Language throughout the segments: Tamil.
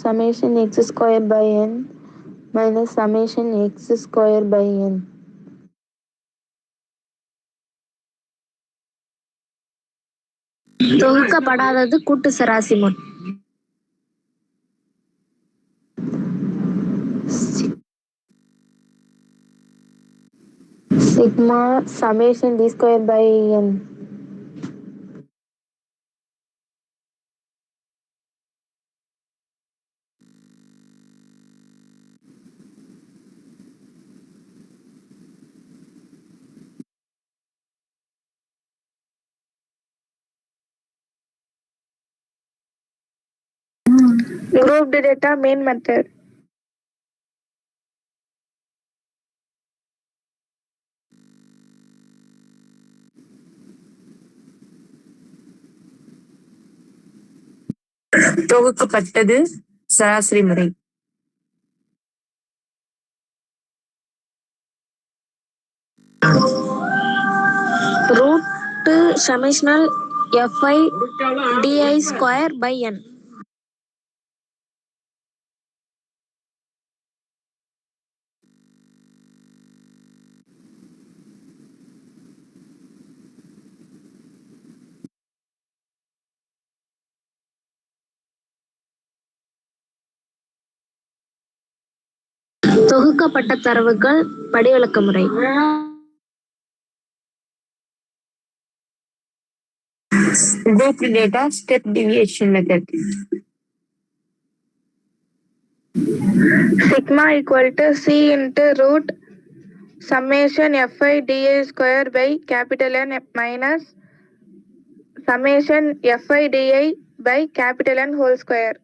summation x square by n minus summation x square by n. தொகுக்கப்படாதது கூட்டு சராசி முறை. Sigma summation d square by n. Grouped data main method. தொகுக்கப்பட்டது சராசரி முறை. Root summation fi di square by n. தொகுக்கப்பட்ட தரவுகள் படிவிலக்க முறை. Grouped data step deviation method. Sigma equal to c into root summation fi di square by capital N minus summation fi di by capital N whole square.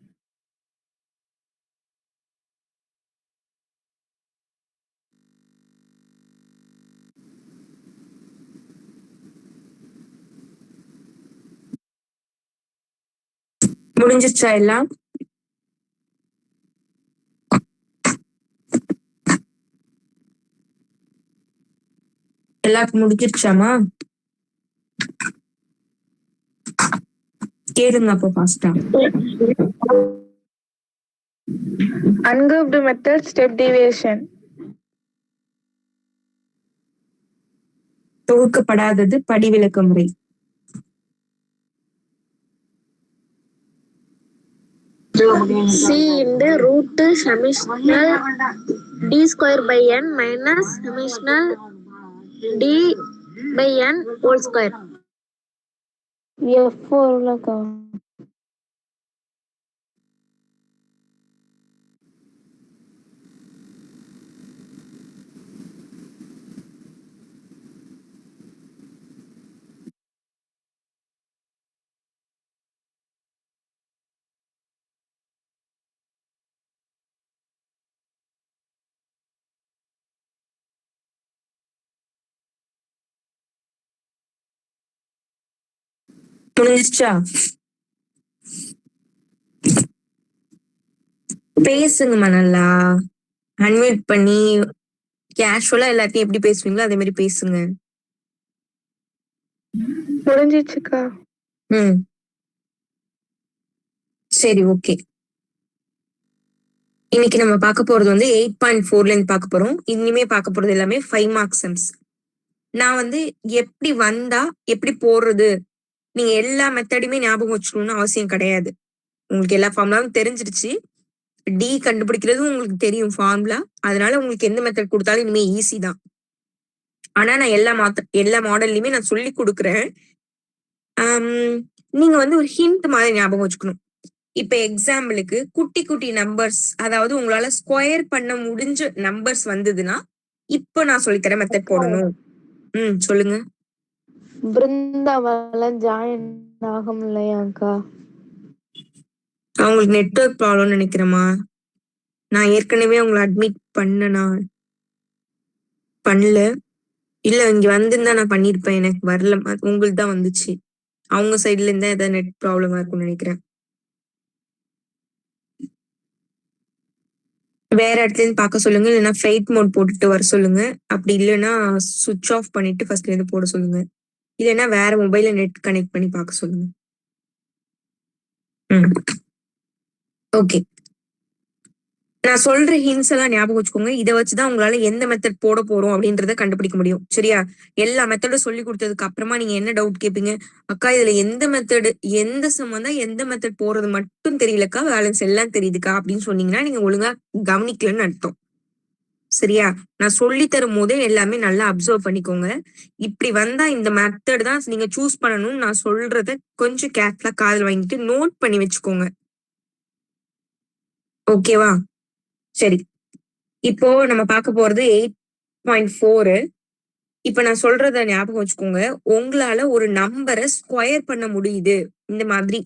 முடிஞ்சிச்சா எல்லாம்? எல்லாருக்கும் முடிஞ்சிருச்சாமா? கேளுங்க அப்போ ஃபாஸ்டா. Ungrouped method step deviation. தொகுக்கப்படாதது படிவிலக்க முறை. c into root summation d square by n minus summation d by n whole square. F4 முடிஞ்சிருச்சா? பேசுங்கம்மா நல்லா. அன்மியூட் பண்ணி கேஷுவலா எல்லாத்தையும் எப்படி பேசுவீங்களோ அதே மாதிரி பேசுங்க. முடிஞ்சிச்சுக்கா. சரி, ஓகே. இன்னைக்கு நம்ம பார்க்க போறது வந்து 8.4ல இருந்து பார்க்க போறோம். இனிமே பார்க்க போறது எல்லாமே 5 மார்க் சம்ஸ். நான் வந்து எப்படி வந்தா எப்படி போடுறது, நீங்க எல்லா மெத்தடுமே ஞாபகம் வச்சுக்கணும்னு அவசியம் கிடையாது. உங்களுக்கு எல்லா ஃபார்முலாவும் தெரிஞ்சிருச்சு. டி கண்டுபிடிக்கிறதும் உங்களுக்கு தெரியும் ஃபார்முலா. அதனால உங்களுக்கு எந்த மெத்தட் கொடுத்தாலும் இனிமே ஈஸி தான். ஆனா நான் எல்லா மாடல்லையுமே நான் சொல்லி கொடுக்குறேன். நீங்க வந்து ஒரு ஹிண்ட் மாதிரி ஞாபகம் வச்சுக்கணும். இப்ப எக்ஸாம்பிளுக்கு குட்டி குட்டி நம்பர்ஸ், அதாவது உங்களால ஸ்கொயர் பண்ண முடிஞ்ச நம்பர்ஸ் வந்ததுன்னா இப்ப நான் சொல்லித்தர மெத்தட் போடணும். சொல்லுங்க. பிருந்தாவெல்லாம் ஜாயின் ஆக முடியலையாக்கா? அவங்களுக்கு நெட்வொர்க் ப்ராப்ளம்னு நினைக்கிறேமா. நான் ஏற்கனவே உங்களை அட்மிட் பண்ணல. இல்ல இங்க வந்திருந்தா நான் பண்ணிருப்பேன். எனக்கு வரல, உங்களுக்கு தான் வந்துச்சு. அவங்க சைட்ல இருந்தா ஏதாவது நெட் ப்ராப்ளமா இருக்கும்னு நினைக்கிறேன். வேற இடத்துல இருந்து பார்க்க சொல்லுங்க, இல்லைன்னா ஃபிளைட் மோட் போட்டுட்டு வர சொல்லுங்க. அப்படி இல்லைன்னா சுவிட்ச் ஆஃப் பண்ணிட்டு ஃபர்ஸ்ட்ல இருந்து போட சொல்லுங்க. இல்லைன்னா வேற மொபைல நெட் கனெக்ட் பண்ணி பார்க்க சொல்லுங்க. ஓகே. நான் சொல்ற ஹின்ஸ் எல்லாம் ஞாபகம் வச்சுக்கோங்க. இதை வச்சுதான் உங்களால எந்த மெத்தட் போட போறோம் அப்படின்றத கண்டுபிடிக்க முடியும். சரியா? எல்லா மெத்தடும் சொல்லி கொடுத்ததுக்கு அப்புறமா நீங்க என்ன டவுட் கேட்பீங்க? அக்கா இதுல எந்த மெத்தடு எந்த சம்பந்தம் எந்த மெத்தட் போறது மட்டும் தெரியலக்கா, பேலன்ஸ் எல்லாம் தெரியுதுக்கா அப்படின்னு சொன்னீங்கன்னா நீங்க ஒழுங்கா கவனிக்கலன்னு அர்த்தம். சரியா? நான் சொல்லி தரும் போதே எல்லாமே நல்லா அப்சர்வ் பண்ணிக்கோங்க. இப்படி வந்தா இந்த மெத்தட் தான் நீங்க சூஸ் பண்ணணும்னு நான் சொல்றத கொஞ்சம் கேர்ஃபுல்லா காதுல வாங்கிட்டு நோட் பண்ணி வச்சுக்கோங்க. ஓகேவா? சரி, இப்போ நம்ம பார்க்க போறது 8.4. இப்ப நான் சொல்றத ஞாபகம் வச்சுக்கோங்க. உங்களால ஒரு நம்பரை ஸ்கொயர் பண்ண முடியுது இந்த மாதிரி.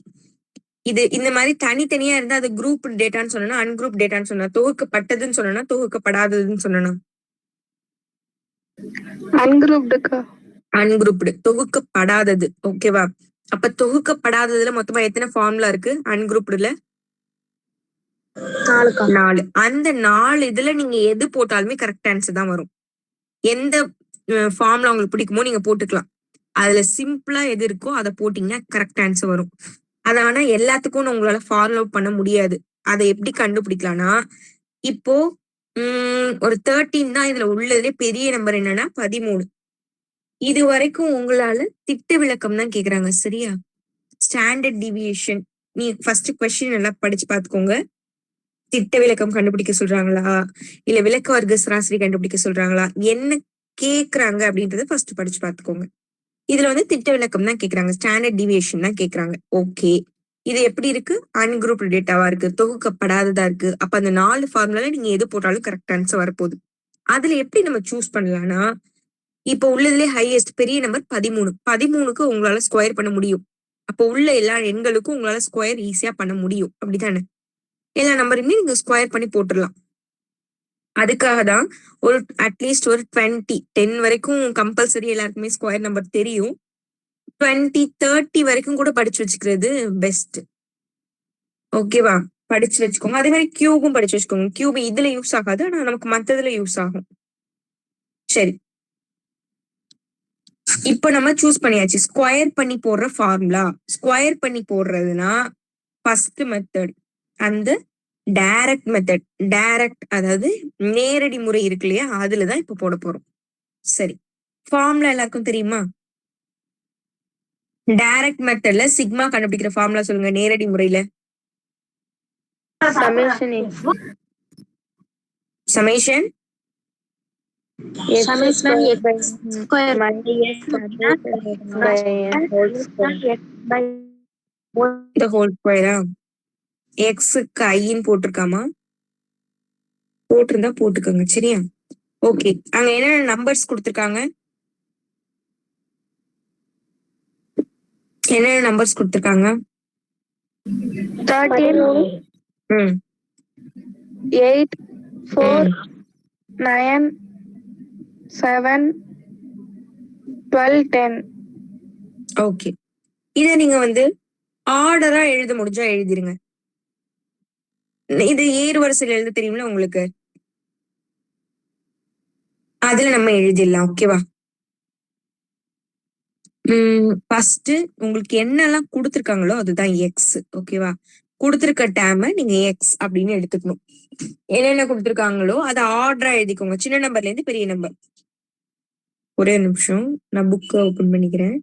இந்த மாதிரி தனித்தனியா இருந்தா அது குரூப் டேட்டான்னு சொன்னா, அன்குரூப் டேட்டான்னு சொன்னா, தொகுக்கப்பட்டதுன்னு சொன்னா, தொகுக்கப்படாததுன்னு சொன்னா, அன்குரூப்டுக்கா. அன்குரூப்டு, தொகுக்கப்படாதது. ஓகேவா? அப்ப தொகுக்கப்படாததுல மொத்தமா எத்தனை ஃபார்முலா இருக்கு அன்குரூப்டுல? 4. அந்த 4 இதுல நீங்க எது போட்டாலுமே கரெக்ட் ஆன்சர் தான் வரும். எந்த ஃபார்முலா உங்களுக்கு பிடிக்குமோ நீங்க போட்டுக்கலாம். அதுல சிம்பிளா எது இருக்கோ அதை போட்டீங்கன்னா கரெக்ட் ஆன்சர் வரும். அத ஆனா எல்லாத்துக்கும் உங்களால ஃபாலோ பண்ண முடியாது. அதை எப்படி கண்டுபிடிக்கலாம்னா, இப்போ ஒரு 13 தான் இதுல உள்ளதுலே பெரிய நம்பர் என்னன்னா 13. இது வரைக்கும் உங்களால திட்ட விளக்கம் தான் கேக்குறாங்க. சரியா? ஸ்டாண்டர்ட் டிவியேஷன் நீ ஃபர்ஸ்ட் கொஸ்டின் எல்லாம் படிச்சு பாத்துக்கோங்க. திட்ட விளக்கம் கண்டுபிடிக்க சொல்றாங்களா, இல்ல விளக்க வர்க்க சராசரி கண்டுபிடிக்க சொல்றாங்களா, என்ன கேக்குறாங்க அப்படின்றத ஃபர்ஸ்ட் படிச்சு பாத்துக்கோங்க. இதுல வந்து திட்ட விளக்கம் தான் கேக்குறாங்க, ஸ்டாண்டர்ட் டிவியேஷன் தான் கேக்குறாங்க. ஓகே, இது எப்படி இருக்கு? அன்குரூப் டேட்டாவா இருக்கு, தொகுக்கப்படாததா இருக்கு. அப்ப அந்த 4 ஃபார்முலால நீங்க எது போட்டாலும் கரெக்ட் ஆன்சர் வரப்போகுது. அதுல எப்படி நம்ம சூஸ் பண்ணலாம்னா, இப்போ உள்ளதுலேயே ஹையஸ்ட் பெரிய நம்பர் 13. 13க்கு உங்களால ஸ்கொயர் பண்ண முடியும். அப்போ உள்ள எல்லா எண்களுக்கும் உங்களால ஸ்கொயர் ஈஸியா பண்ண முடியும். அப்படித்தானே? எல்லா நம்பருமே நீங்க ஸ்கொயர் பண்ணி போட்டுடலாம். அதுக்காக தான் ஒரு அட்லீஸ்ட் ஒரு 10 வரைக்கும் கம்பல்சரி எல்லாருக்குமே ஸ்கொயர் நம்பர் தெரியும். 20, 30 வரைக்கும் கூட படிச்சு வச்சுக்கிறது பெஸ்ட். ஓகேவா? படிச்சு வச்சுக்கோங்க. அதே மாதிரி கியூபும் படிச்சு வச்சுக்கோங்க. கியூப் இதுல யூஸ் ஆகாது, ஆனா நமக்கு மத்ததுல யூஸ் ஆகும். சரி, இப்ப நம்ம சூஸ் பண்ணியாச்சு ஸ்கொயர் பண்ணி போடுற ஃபார்முலா. ஸ்கொயர் பண்ணி போடுறதுனா ஃபர்ஸ்ட் மெத்தட் அந்த டைரக்ட் மெத்தட். டைரக்ட் அதாவது நேரடி முறை இருக்கு இல்லையா, அதுலதான் இப்ப போட போறோம். சரி, ஃபார்முலா எல்லாருக்கும் தெரியுமா? டைரக்ட் மெத்தட்ல சிக்மா கண்டுபிடிக்கிற ஃபார்முலா சொல்லுங்க. நேரடி முறையில சமேஷன் இந்த ஹோல் ஸ்கொயரா? எக்ஸுக்கு ஐன்னு போட்டிருக்காமா? போட்டிருந்தா போட்டுக்கோங்க. சரியா? ஓகே, அங்க என்னென்ன நம்பர்ஸ் கொடுத்திருக்காங்க? என்னென்ன நம்பர்ஸ் கொடுத்திருக்காங்க? 13, 8, 4, 9, 7, 12, 10. ஓகே, இத நீங்க வந்து ஆர்டரா எழுத முடிஞ்சா எழுதிருங்க. இது ஏறு வரிசையில் எழுத தெரியும்ல உங்களுக்கு, அதுல நம்ம எழுதிடலாம். ஓகேவா? ஃபர்ஸ்ட் உங்களுக்கு என்னெல்லாம் கொடுத்துருக்காங்களோ அதுதான் எக்ஸ். ஓகேவா? கொடுத்துருக்க டேம நீங்க எக்ஸ் அப்படின்னு எடுத்துக்கணும். என்னென்ன கொடுத்துருக்காங்களோ அதை ஆர்டரா எழுதிக்கோங்க, சின்ன நம்பர்ல இருந்து பெரிய நம்பர். ஒரே நிமிஷம், நான் புக்கை ஓபன் பண்ணிக்கிறேன்.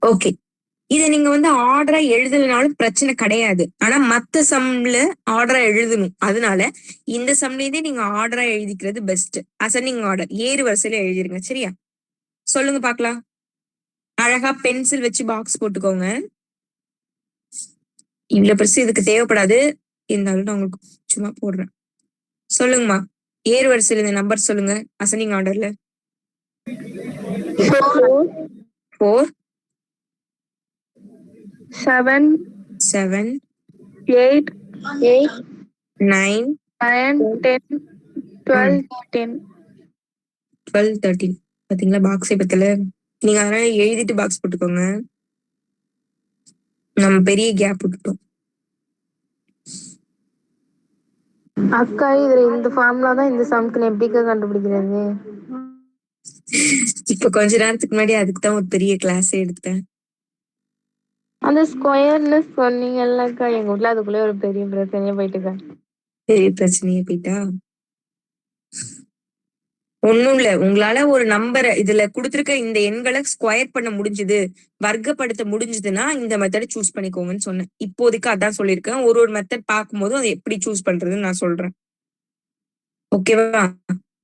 ஓகே, இதை நீங்க வந்து ஆர்டரா எழுதலனாலும் பிரச்சனை கிடையாது. ஆனா மத்த சம்ல ஆர்டரா எழுதணும். அதனால இந்த சம்லேயே நீங்க ஆர்டரா எழுதிக்கிறது பெஸ்ட். அசெண்டிங் ஆர்டர் ஏறு வரிசையில எழுதிருங்க. சரியா? சொல்லுங்க பாக்கலாம். அழகா பென்சில் வச்சு பாக்ஸ் போட்டுக்கோங்க. இவ்வளவு பெருசு இதுக்கு தேவைப்படாது, இருந்தாலும் நான் உங்களுக்கு சும்மா போடுறேன். சொல்லுங்கம்மா, ஏறு வரிசையில இந்த நம்பர் சொல்லுங்க அசெண்டிங் ஆர்டர்ல. 4, 7, 7, 8, 9, 9, 10, 12, 13. 12, 13. பாத்தீங்களா பாக்ஸே பத்தல. நீங்க அதனால எழுதிட்டு பாக்ஸ் போட்டுக்கோங்க. நம்ம பெரிய கேப் விட்டுட்டோம். அக்கா இதுல இந்த ஃபார்முலா தான் இந்த சம்க்கு எப்படிக்கா கண்டுபிடிக்கிறது? இப்ப கொஞ்ச நேரத்துக்கு முன்னாடி அதுக்கு தான் ஒரு பெரிய கிளாஸே எடுத்தேன். அந்த ஸ்கொயர்னு சொன்னீங்கல்லக்கா, எங்க வீட்ல அதுக்குள்ளே ஒரு பெரிய பிரச்சனையே போயிட்டுக்கா. பெரிய பிரச்சனையே போயிட்டா? ஒண்ணும் இல்ல, உங்களால ஒரு நம்பரை இதுல கொடுத்திருக்க இந்த எண்களை ஸ்கொயர் பண்ண முடிஞ்சது, வர்க்கப்படுத்த முடிஞ்சதுன்னா இந்த மெத்தட் சூஸ் பண்ணிக்கோங்கன்னு சொன்னேன். இப்போதைக்கு அதான் சொல்லியிருக்கேன். ஒரு ஒரு மெத்தட் பார்க்கும்போது அதை எப்படி சூஸ் பண்றதுன்னு நான் சொல்றேன். ஓகேவா?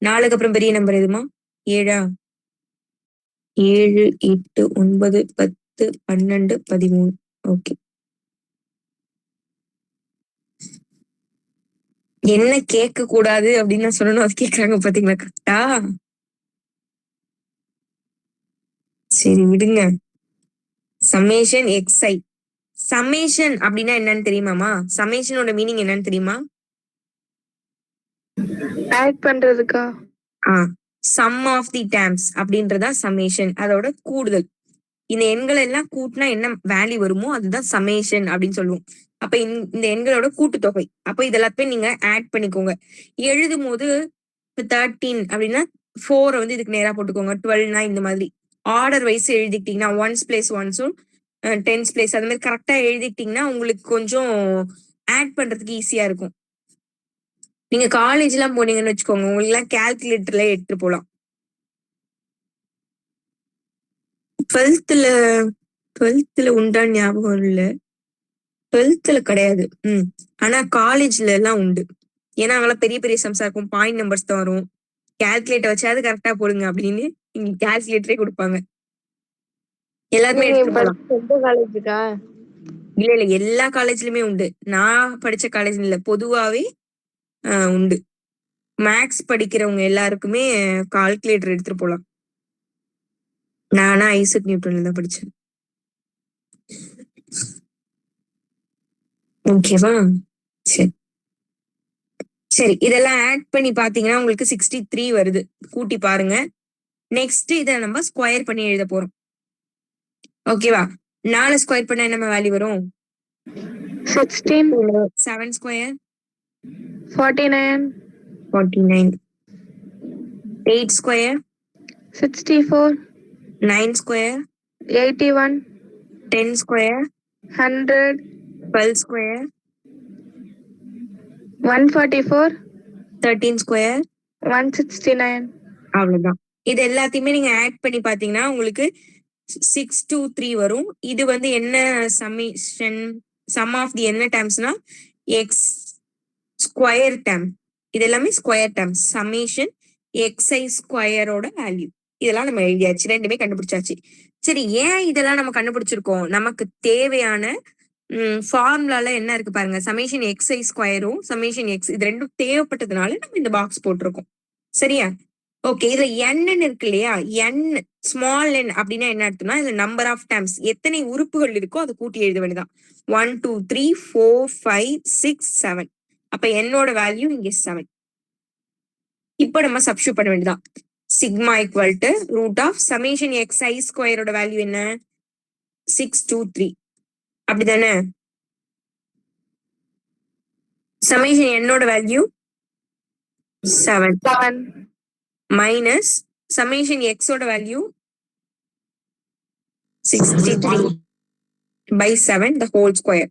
4க்கு அப்புறம் பெரிய நம்பர் எதுமா? 7ஆ? 7, 8, 9, 10, 12, 13. ஓகே. என்ன கேட்க கூடாது அப்படின்னு நான் சொல்லணும், அது கேட்கறாங்க பாத்தீங்களா கரெக்டா? சரி விடுங்க. Summation xi. சமேஷன் அப்படின்னா என்னன்னு தெரியுமாமா? சமேஷனோட மீனிங் என்னன்னு தெரியுமா? ஆட் பண்றதுக்கா? சம் ஆஃப் தி டேர்ம்ஸ் அப்படின்றதா சமேஷன், அதோட கூடுதல். இந்த எண்கள் எல்லாம் கூட்டினா என்ன வேல்யூ வருமோ அதுதான் சமேஷன் அப்படின்னு சொல்லுவோம். அப்ப இந்த எண்களோட கூட்டுத்தொகை. அப்ப இது எல்லாத்தையும் நீங்க ஆட் பண்ணிக்கோங்க. எழுதும் போது 13 அப்படின்னா 4 வந்து இதுக்கு நேரா போட்டுக்கோங்க. 12னா இந்த மாதிரி ஆர்டர் வைஸ் எழுதிக்கிட்டீங்கன்னா 1s பிளேஸ் 1ஸும் 10s பிளேஸ் அது மாதிரி கரெக்டா எழுதிக்கிட்டீங்கன்னா உங்களுக்கு கொஞ்சம் ஆட் பண்றதுக்கு ஈஸியா இருக்கும். நீங்க காலேஜ் எல்லாம் போனீங்கன்னு வச்சுக்கோங்க, உங்களுக்கு எல்லாம் கால்குலேட்டர்ல எடுத்துட்டு போலாம். 12th உண்டான்னு ஞாபகம் இல்ல. 12th கிடையாது. ஆனா காலேஜ்ல எல்லாம் உண்டு. ஏன்னா அங்கெல்லாம் பெரிய பெரிய சம்ஸா இருக்கும், பாயிண்ட் நம்பர்ஸ் தான் வரும். கால்குலேட்டர் வச்சாது கரெக்டா போடுங்க அப்படின்னு இங்க கால்குலேட்டரே கொடுப்பாங்க. எல்லாருமே எடுத்துட்டு போலாம். காலேஜுக்கா? இல்ல எல்லா காலேஜ்லயுமே உண்டு. நான் படிச்ச காலேஜ் இல்ல, பொதுவாவே உண்டு. மேக்ஸ் படிக்கிறவங்க எல்லாருக்குமே கால்குலேட்டர் எடுத்துட்டு போலாம். நானா ஐசக் நியூட்டன்ல தான் படிச்சேன். ஓகேவா? சரி சரி, இதெல்லாம் ஆட் பண்ணி பாத்தீங்கன்னா உங்களுக்கு 63 வருது. கூட்டி பாருங்க. நெக்ஸ்ட் இதை நம்ம ஸ்கொயர் பண்ணி எழுத போறோம். ஓகேவா? 4 ஸ்கொயர் பண்ணா என்ன வேல்யூ வரும்? 16. 7 square 49. 49. 8 square 64. 9 square 81. 10 square 100. 12 square 144. 13 square 169. அவ்வளவுதான். இது எல்லாத்தையுமே நீங்க ஆட் பண்ணி பாத்தீங்கன்னா உங்களுக்கு 623 வரும். இது வந்து என்ன சமேஷன்? சம் ஆஃப் தி என்ன டேர்ம்ஸ்னா எக்ஸ் ஸ்கொயர் டேர்ம். இது எல்லாமே ஸ்கொயர் டேர்ம்ஸ். சமேஷன் xi ஸ்கொயரோட வேல்யூ. இதெல்லாம் நம்ம எழுதியாச்சு, ரெண்டுமே கண்டுபிடிச்சாச்சு. சரி, ஏன் இதெல்லாம் நம்ம கண்டுபிடிச்சிருக்கோம்? நமக்கு தேவையான ஃபார்முலால என்ன இருக்கு பாருங்க. சமேஷன் xi ஸ்கொயரும் சமேஷன் x இது ரெண்டும் தேவைப்பட்டதுனால நம்ம இந்த பாக்ஸ் போட்டிருக்கோம். சரியா? ஓகே, இதுல n இருக்கு இல்லையா? n ஸ்மால் n அப்படின்னா என்ன அர்த்தம்னா இதுல நம்பர் ஆஃப் டேர்ம்ஸ், எத்தனை உறுப்புகள் இருக்கோ அதை கூட்டி எழுத வேண்டியதான். 1 2 3 4 5 6 7. அப்ப என்னோட வேல்யூ இங்க 7. இப்போ நம்ம சப்ஸ்டிட்யூட் பண்ண வேண்டியதான். Sigma equal to root of summation xi ஸ்கொயரோட வேல்யூ என்ன? 623. அப்படிதானே? சமேஷன் என்னோட வேல்யூ 7 மைனஸ் சமேஷன் எக்ஸோட value 63 by 7 the whole square.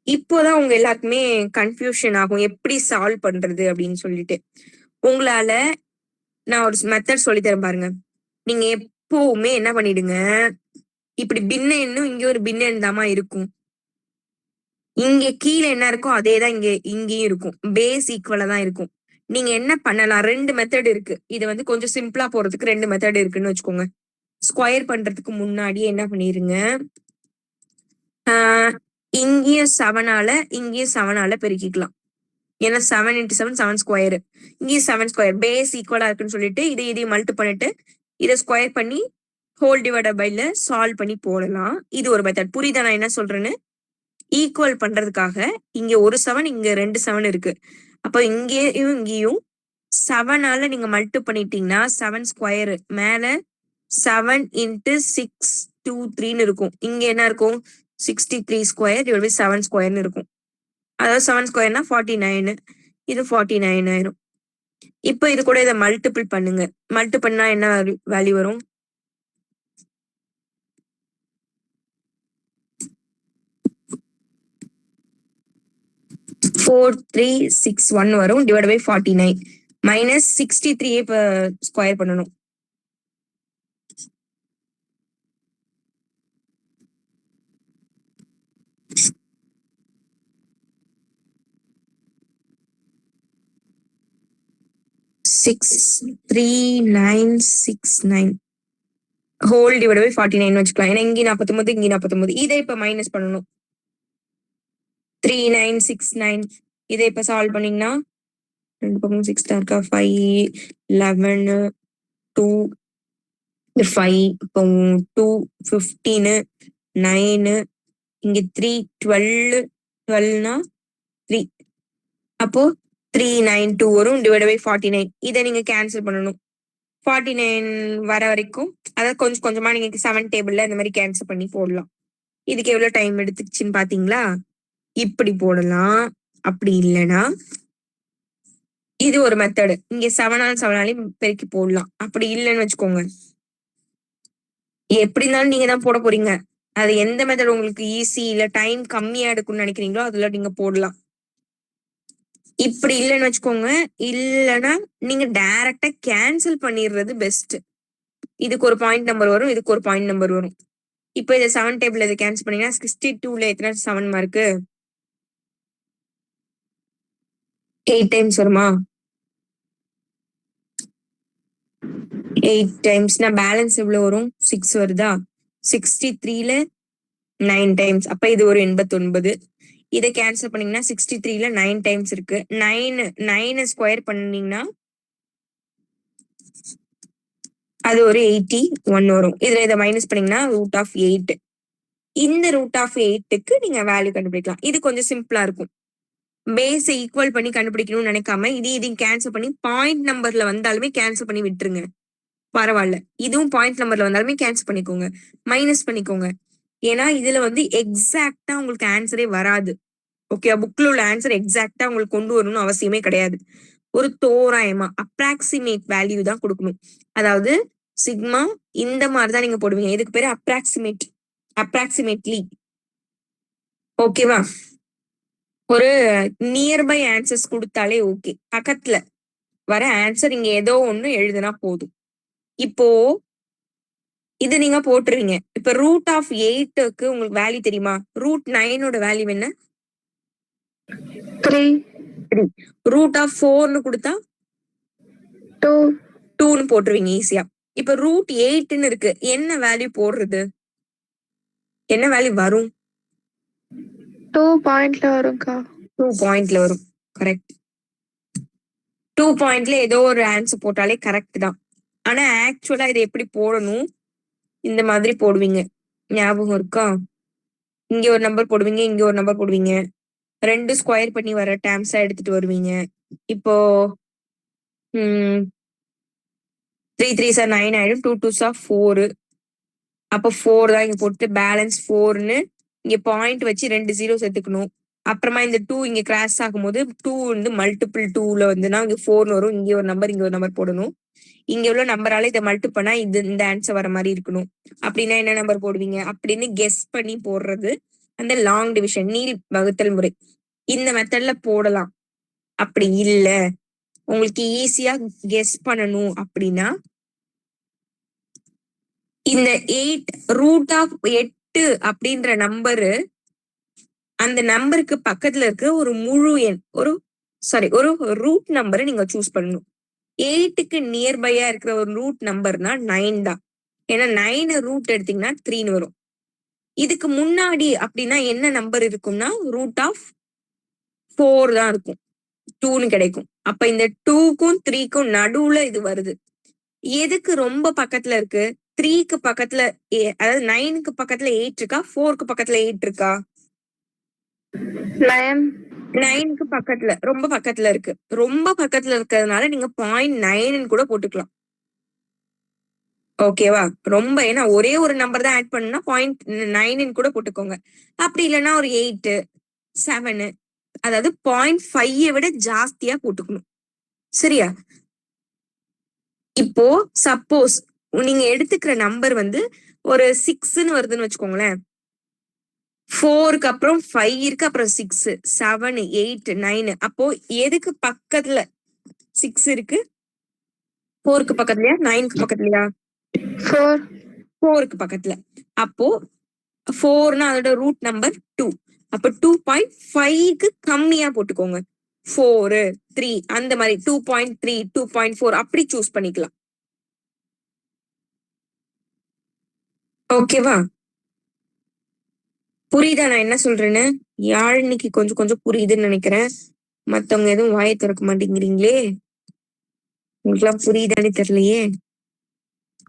இப்போதான் உங்க எல்லாருக்குமே கன்ஃபியூஷன் ஆகும் எப்படி சால்வ் பண்றது அப்படின்னு சொல்லிட்டு. உங்களால நான் ஒரு மெத்தட் சொல்லி தரேன் பாருங்க. நீங்க எப்பவுமே என்ன பண்ணிடுங்க, இப்படி பின்ன எண்ணும் இங்க ஒரு பின்ன எண் தாமா இருக்கும். இங்க கீழே என்ன இருக்கோ அதேதான் இங்கேயும் இருக்கும். பேஸ் ஈக்குவலா தான் இருக்கும். நீங்க என்ன பண்ணலாம், 2 மெத்தட் இருக்கு. இது வந்து கொஞ்சம் சிம்பிளா போறதுக்கு 2 மெத்தட் இருக்குன்னு வச்சுக்கோங்க. ஸ்கொயர் பண்றதுக்கு முன்னாடி என்ன பண்ணிருங்க, இங்கேயும் 7ஆல இங்கேயும் 7ஆல பெருக்கிக்கலாம். ஏன்னா 7 × 7 7 ஸ்கொயர். இங்கேயும் 7 ஸ்கொயர் பேஸ் ஈக்குவலா இருக்குன்னு சொல்லிட்டு இதையும் மல்டி பண்ணிட்டு இதை ஸ்கொயர் பண்ணி ஹோல் டிவைடட் பைல சால்வ் பண்ணி போடலாம். இது ஒரு மெத்தட். புரியுதா நான் என்ன சொல்றேன்னு? ஈக்குவல் பண்றதுக்காக இங்க ஒரு 7 இங்க 2 7 இருக்கு. அப்ப இங்கேயும் 7ஆல நீங்க மல்டி பண்ணிட்டீங்கன்னா 7 ஸ்கொயர் மேல 7 into 623 இருக்கும். இங்க என்ன இருக்கும் 63 ஸ்கொயர் டிவைட் பை 7 ஸ்கொயர்னு இருக்கும். அதாவது 7 ஸ்கொயர்னா 49, இது 49 ஆயிரும். இப்போ இது கூட இதை மல்டிபிள் பண்ணுங்க. மல்டிபிள் பண்ணா என்ன வேல்யூ வரும்? 4361 வரும் டிவைட் பை 49 மைனஸ் 63 இப்ப ஸ்கொயர் பண்ணணும். சிக்ஸ் 3969 ஹோல் டிவைட் பை 49 வச்சுக்கலாம். ஏன்னா இங்கே 49 இங்கே 49. இதை இப்ப மைனஸ் பண்ணணும். 3969 இதை இப்ப சால்வ் பண்ணீங்கன்னா 2 பக்கம் 6 தான் இருக்கா, 5 11 2 5 இப்போ 2 15 9 இங்க 3 12 12னா 3 அப்போ 392 வரும் டிவைட் பை 49. இதை நீங்க கேன்சல் பண்ணணும். 49 வர வரைக்கும் அதாவது கொஞ்சம் கொஞ்சமா நீங்க 7 டேபிள்ல இந்த மாதிரி கேன்சல் பண்ணி போடலாம். இதுக்கு எவ்வளவு டைம் எடுத்துச்சுன்னு பாத்தீங்களா? இப்படி போடலாம். அப்படி இல்லைன்னா இது ஒரு மெத்தடு. இங்க 7 பெருக்கி போடலாம். அப்படி இல்லைன்னு வச்சுக்கோங்க, எப்படி இருந்தாலும் நீங்க தான் போட போறீங்க. அது எந்த மெத்தட் உங்களுக்கு ஈஸி இல்ல டைம் கம்மியா எடுக்கும்னு நினைக்கிறீங்களோ அதுல நீங்க போடலாம். இப்படி இல்லைன்னு வச்சுக்கோங்க, இல்லைன்னா நீங்க டைரக்டா கேன்சல் பண்ணிடுறது பெஸ்ட். இதுக்கு ஒரு பாயிண்ட் நம்பர் வரும், இதுக்கு ஒரு பாயிண்ட் நம்பர் வரும். இப்போ இதை 7 டேபிள் இதை கேன்சல் பண்ணீங்கன்னா 62ல எத்தனை 7 மார்க்கு? 8 டைம்ஸ் வருமா? 8 டைம்ஸ்னா பேலன்ஸ் எவ்வளவு வரும்? 6 வருதா? 63ல 9 டைம்ஸ், அப்ப இது ஒரு 89. இதை கேன்சல் பண்ணீங்கன்னா 63ல 9 டைம்ஸ் இருக்கு. 9 ஸ்கொயர் பண்ணீங்கன்னா அது ஒரு 81 வரும். இதுல இதை மைனஸ் பண்ணீங்கன்னா √8. இந்த √8க்கு நீங்க வேல்யூ கண்டுபிடிக்கலாம். இது கொஞ்சம் சிம்பிளா இருக்கும். பேஸ் ஈக்குவல் பண்ணி கண்டுபிடிக்கணும்னு நினைக்காம இதையும் கேன்சல் பண்ணி பாயிண்ட் நம்பர்ல வந்தாலுமே கேன்சல் பண்ணி விட்டுருங்க, பரவாயில்ல. இதுவும் பாயிண்ட் நம்பர்ல வந்தாலுமே கேன்சல் பண்ணிக்கோங்க, மைனஸ் பண்ணிக்கோங்க. ஏன்னா இதுல வந்து எக்ஸாக்டா உங்களுக்கு ஆன்சரே வராது. ஓகே, புக்ல உள்ள ஆன்சர் எக்ஸாக்டா உங்களுக்கு கொண்டு வரணும்னு அவசியமே கிடையாது. ஒரு தோராயமா அப்ராக்சிமேட் வேல்யூ தான் கொடுக்கணும். அதாவது சிக்மா இந்த மாதிரிதான் நீங்க போடுவீங்க. இதுக்கு பேரு அப்ராக்சிமேட்லி. ஓகேவா? ஒரு நியர்பை ஆன்சர்ஸ் கொடுத்தாலே ஓகே. பக்கத்துல வர ஆன்சர் இங்க ஏதோ ஒண்ணு எழுதுனா போதும். இப்போ இது நீங்க போட்டுருவீங்க. இப்ப √8க்கு உங்களுக்கு வேல்யூ தெரியுமா? √9 வேல்யூ என்ன? 3. √4ன்னு கொடுத்தா 2ன்னு போட்டுருவீங்க ஈஸியா. இப்ப √8ன்னு இருக்கு, என்ன வேல்யூ போடுறது? என்ன வேல்யூ வரும்? 2 பாயிண்ட்ல வரும்க்கா. 2 பாயிண்ட்ல வரும். கரெக்ட். 2 பாயிண்ட்ல ஏதோ ஒரு ஆன்சர் போட்டாலே கரெக்ட் தான். ஆனா ஆக்சுவலா இதை எப்படி போடணும்? இந்த மாதிரி போடுவீங்க, ஞாபகம் இருக்கா? இங்க ஒரு நம்பர் போடுவீங்க, இங்க ஒரு நம்பர் போடுவீங்க, 2 ஸ்கொயர் பண்ணி வர டேர்ம்ஸா எடுத்துட்டு வருவீங்க. இப்போ 3 3s 9 ஆயிடும், 2 2s 4. அப்ப 4 தான் இங்க போட்டு பேலன்ஸ் 4ன்னு இங்க பாயிண்ட் வச்சு 2 0 சேர்த்துக்கணும். அப்புறமா இந்த 2 இங்க கிராஸ் ஆகும்போது 2 வந்து மல்டிபிள் 2ல வந்துன்னா இங்க 4 வரும். இங்க ஒரு நம்பர் இங்க ஒரு நம்பர் போடணும். இங்க எவ்வளவு நம்பரால இதை மல்டிபிள் பண்ணா இந்த ஆன்சர் வர மாதிரி இருக்கணும். அப்படின்னா என்ன நம்பர் போடுவீங்க அப்படின்னு கெஸ் பண்ணி போடுறது அந்த லாங் டிவிஷன், நீள் வகுத்தல் முறை. இந்த மெத்தட்ல போடலாம். அப்படி இல்ல உங்களுக்கு ஈஸியா கெஸ் பண்ணணும் அப்படின்னா இந்த 8 அப்படின்ற நம்பரு அந்த நம்பருக்கு பக்கத்துல இருக்க ஒரு முழு எண், ஒரு ரூட் நம்பரை நீங்க சூஸ் பண்ணணும். 8க்கு நியர்பையா இருக்கிற ஒரு ரூட் நம்பர்னா 9 தான். ஏன்னா 9 ரூட் எடுத்தீங்கன்னா 3ன்னு வரும். இதுக்கு முன்னாடி அப்படின்னா என்ன நம்பர் இருக்கும்னா √4 தான் இருக்கும், 2ன்னு கிடைக்கும். அப்ப இந்த 2க்கும் 3க்கும் நடுவுல இது வருது. எதுக்கு ரொம்ப பக்கத்துல இருக்கு? 3க்கு பக்கத்துல, அதாவது 9க்கு பக்கத்துல 8 இருக்கா, 4க்கு பக்கத்துல 8 இருக்கா? 9க்கு பக்கத்துல, ரொம்ப பக்கத்துல இருக்கு. ரொம்ப பக்கத்துல இருக்கிறதுனால நீங்க 0.9 கூட போட்டுக்கலாம். ஓகேவா? ரொம்ப ஏன்னா ஒரே ஒரு நம்பர் தான் ஆட் பண்ணா 0.9 கூட போட்டுக்கோங்க. அப்படி இல்லைன்னா ஒரு 8, 7 அதாவது 0.5 விட ஜாஸ்தியா போட்டுக்கணும். சரியா? இப்போ சப்போஸ் நீங்க எடுத்துக்கிற நம்பர் வந்து ஒரு 6ன்னு வருதுன்னு வச்சுக்கோங்களேன். 4க்கு அப்புறம் 5 இருக்கு, அப்புறம் 6, 7, 8, 9 அப்போ எதுக்கு பக்கத்துல 6 இருக்கு? 4க்கு பக்கத்துலயா 9க்கு பக்கத்துலயா? 4. 4க்கு பக்கத்துல. அப்போ 4னா அதோட ரூட் நம்பர் 2. அப்ப 2.5க்கு கம்மியா போட்டுக்கோங்க. 4, 3 அந்த மாதிரி 2.3, 2.4 அப்படி சூஸ் பண்ணிக்கலாம். ஓகேவா? புரியுதா நான் என்ன சொல்றேன்னு? யாழ்னிக்கு கொஞ்சம் கொஞ்சம் புரியுதுன்னு நினைக்கிறேன். மத்தவங்க எதுவும் வாயை திறக்க மாட்டேங்கிறீங்களே. உங்களுக்குலாம் புரியுதான்னு தெரியலையே.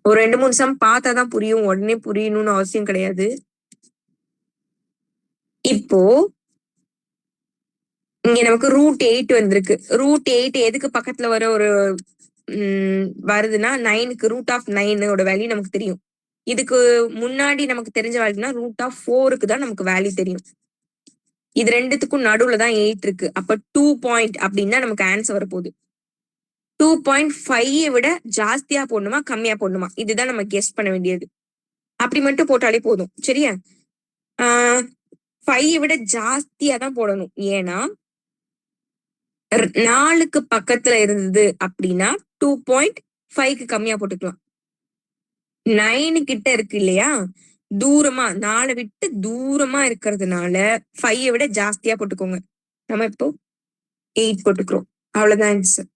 ஒரு 2-3 சம் பார்த்தாதான் புரியும். உடனே புரியணும்னு அவசியம் கிடையாது. இப்போ இங்க நமக்கு ரூட் 8 வந்திருக்கு. ரூட் 8 எதுக்கு பக்கத்துல வர ஒரு வருதுன்னா 9க்கு ரூட் ஆஃப் 9 வேல்யூ நமக்கு தெரியும். இதுக்கு முன்னாடி நமக்கு தெரிஞ்ச வேல்யூனா ரூட் ஆஃப் 4க்கு தான் நமக்கு வேல்யூ தெரியும். இது ரெண்டுத்துக்கும் நடுவுல தான் 8 இருக்கு. அப்ப 2 பாயிண்ட் அப்படின்னா நமக்கு ஆன்சர் வரப்போகுது. 2.5 விட ஜாஸ்தியா போடணுமா கம்மியா போடணுமா இதுதான் நம்ம கெஸ் பண்ண வேண்டியது. அப்படி மட்டும் போட்டாலே போதும். சரியா? 5 விட ஜாஸ்தியா தான் போடணும். ஏன்னா 4க்கு பக்கத்துல இருந்தது அப்படின்னா 2.5க்கு கம்மியா போட்டுக்கலாம். 9 கிட்ட இருக்கு இல்லையா, தூரமா 4 விட்டு தூரமா இருக்கிறதுனால 5 விட ஜாஸ்தியா போட்டுக்கோங்க. நம்ம இப்போ 8 போட்டுக்கிறோம். அவ்வளவுதான் ஆன்சர்.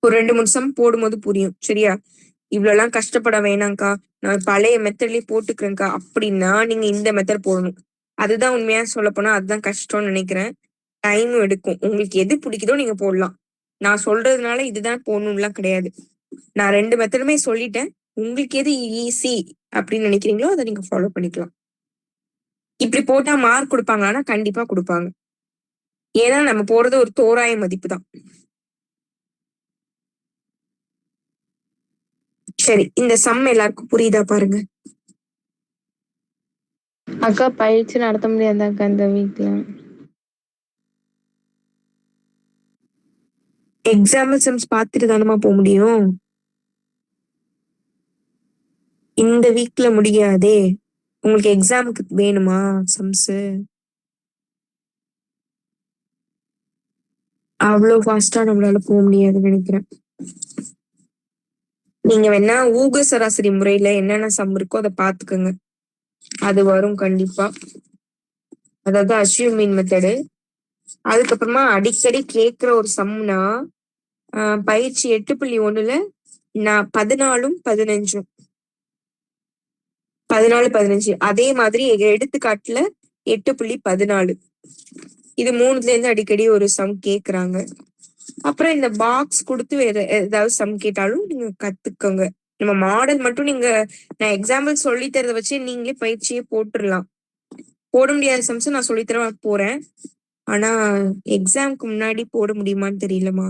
ஒரு 2-3 சம் போடும்போது புரியும். சரியா? இவ்வளவு எல்லாம் கஷ்டப்பட வேணாம்க்கா, நான் பழைய மெத்தட்லயே போட்டுக்கிறேன்க்கா அப்படின்னா நீங்க இந்த மெத்தட் போடணும். அதுதான் உண்மையா சொல்ல போனா அதுதான் கஷ்டம்னு நினைக்கிறேன். டைமும் எடுக்கும். உங்களுக்கு எது பிடிக்குதோ நீங்க போடலாம். நான் சொல்றதுனால இதுதான் போடணும்லாம் கிடையாது. நான் 2 மெத்தடுமே சொல்லிட்டேன். உங்களுக்கு எது ஈஸி அப்படின்னு நினைக்கிறீங்களோ அதை நீங்க ஃபாலோ பண்ணிக்கலாம். இப்படி போட்டா மார்க் கொடுப்பாங்கன்னா கண்டிப்பா கொடுப்பாங்க. ஏன்னா நம்ம போறது ஒரு தோராய மதிப்பு தான். சரி, இந்த சம் எல்லாருக்கும் புரியுதா பாருங்க. அக்கா பயிற்சி நடத்த முடியாதாக்கா இந்த வீக்ல? எக்ஸாம்பிள் சம்ஸ் பார்த்துட்டு தானமா போக முடியும். இந்த வீக்ல முடியாதே. உங்களுக்கு எக்ஸாமுக்கு வேணுமா சம்ஸ்? அவ்வளவு ஃபாஸ்டா நம்மளால போக முடியாதுன்னு நினைக்கிறேன். நீங்க வேணா ஊக சராசரி முறையில என்னென்ன சம் இருக்கோ அதை பாத்துக்கோங்க. அது வரும் கண்டிப்பா. அதாவது அஷ்யூம் மீன் மெத்தடு. அதுக்கப்புறமா அடிக்கடி கேட்கிற ஒரு சம்னா பயிற்சி 8.1ல நான் 14, 15 14, 15 அதே மாதிரி எடுத்துக்காட்டுல 8.14 இது 3ல இருந்து அடிக்கடி ஒரு சம் கேக்குறாங்க. அப்புறம் இந்த பாக்ஸ் கொடுத்து வேற ஏதாவது சம் கேட்டாலும் நீங்க கத்துக்கோங்க. நம்ம மாடல் மட்டும் நீங்க நான் எக்ஸாம்பிள் சொல்லி தரத வச்சு நீங்களே பயிற்சியே போட்டுடலாம். போட முடியாத சம்ஸ் நான் சொல்லித்தர போறேன். ஆனா எக்ஸாம்க்கு முன்னாடி போட முடியுமான்னு தெரியலமா.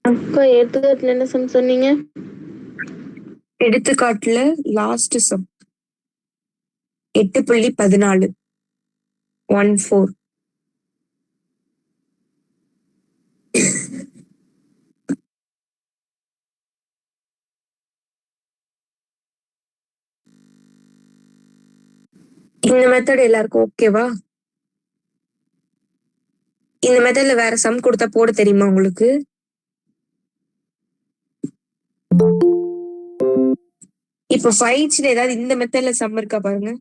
அக்கா எடுத்துக்காட்டுல என்ன சம் சொன்னீங்க? எடுத்துக்காட்டுல லாஸ்ட் சம் 8.14 14 இந்த மெத்தட் எல்லாருக்கும் ஓகேவா? இந்த மெத்தட்ல வேற சம் கொடுத்தா போட தெரியுமா உங்களுக்கு? இப்ப பயிற்சியில ஏதாவது இந்த மெத்தட்ல சம் இருக்கா பாருங்க.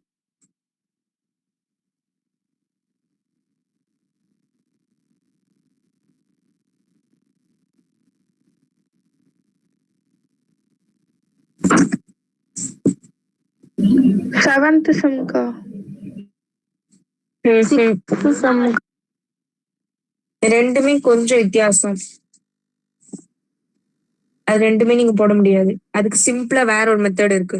செவன்த் சம்க்கா. ரெண்டுமே கொஞ்சம் வித்தியாசம். அது ரெண்டுமே நீங்க போட முடியாது. அதுக்கு சிம்பிளா வேற ஒரு மெத்தட் இருக்கு.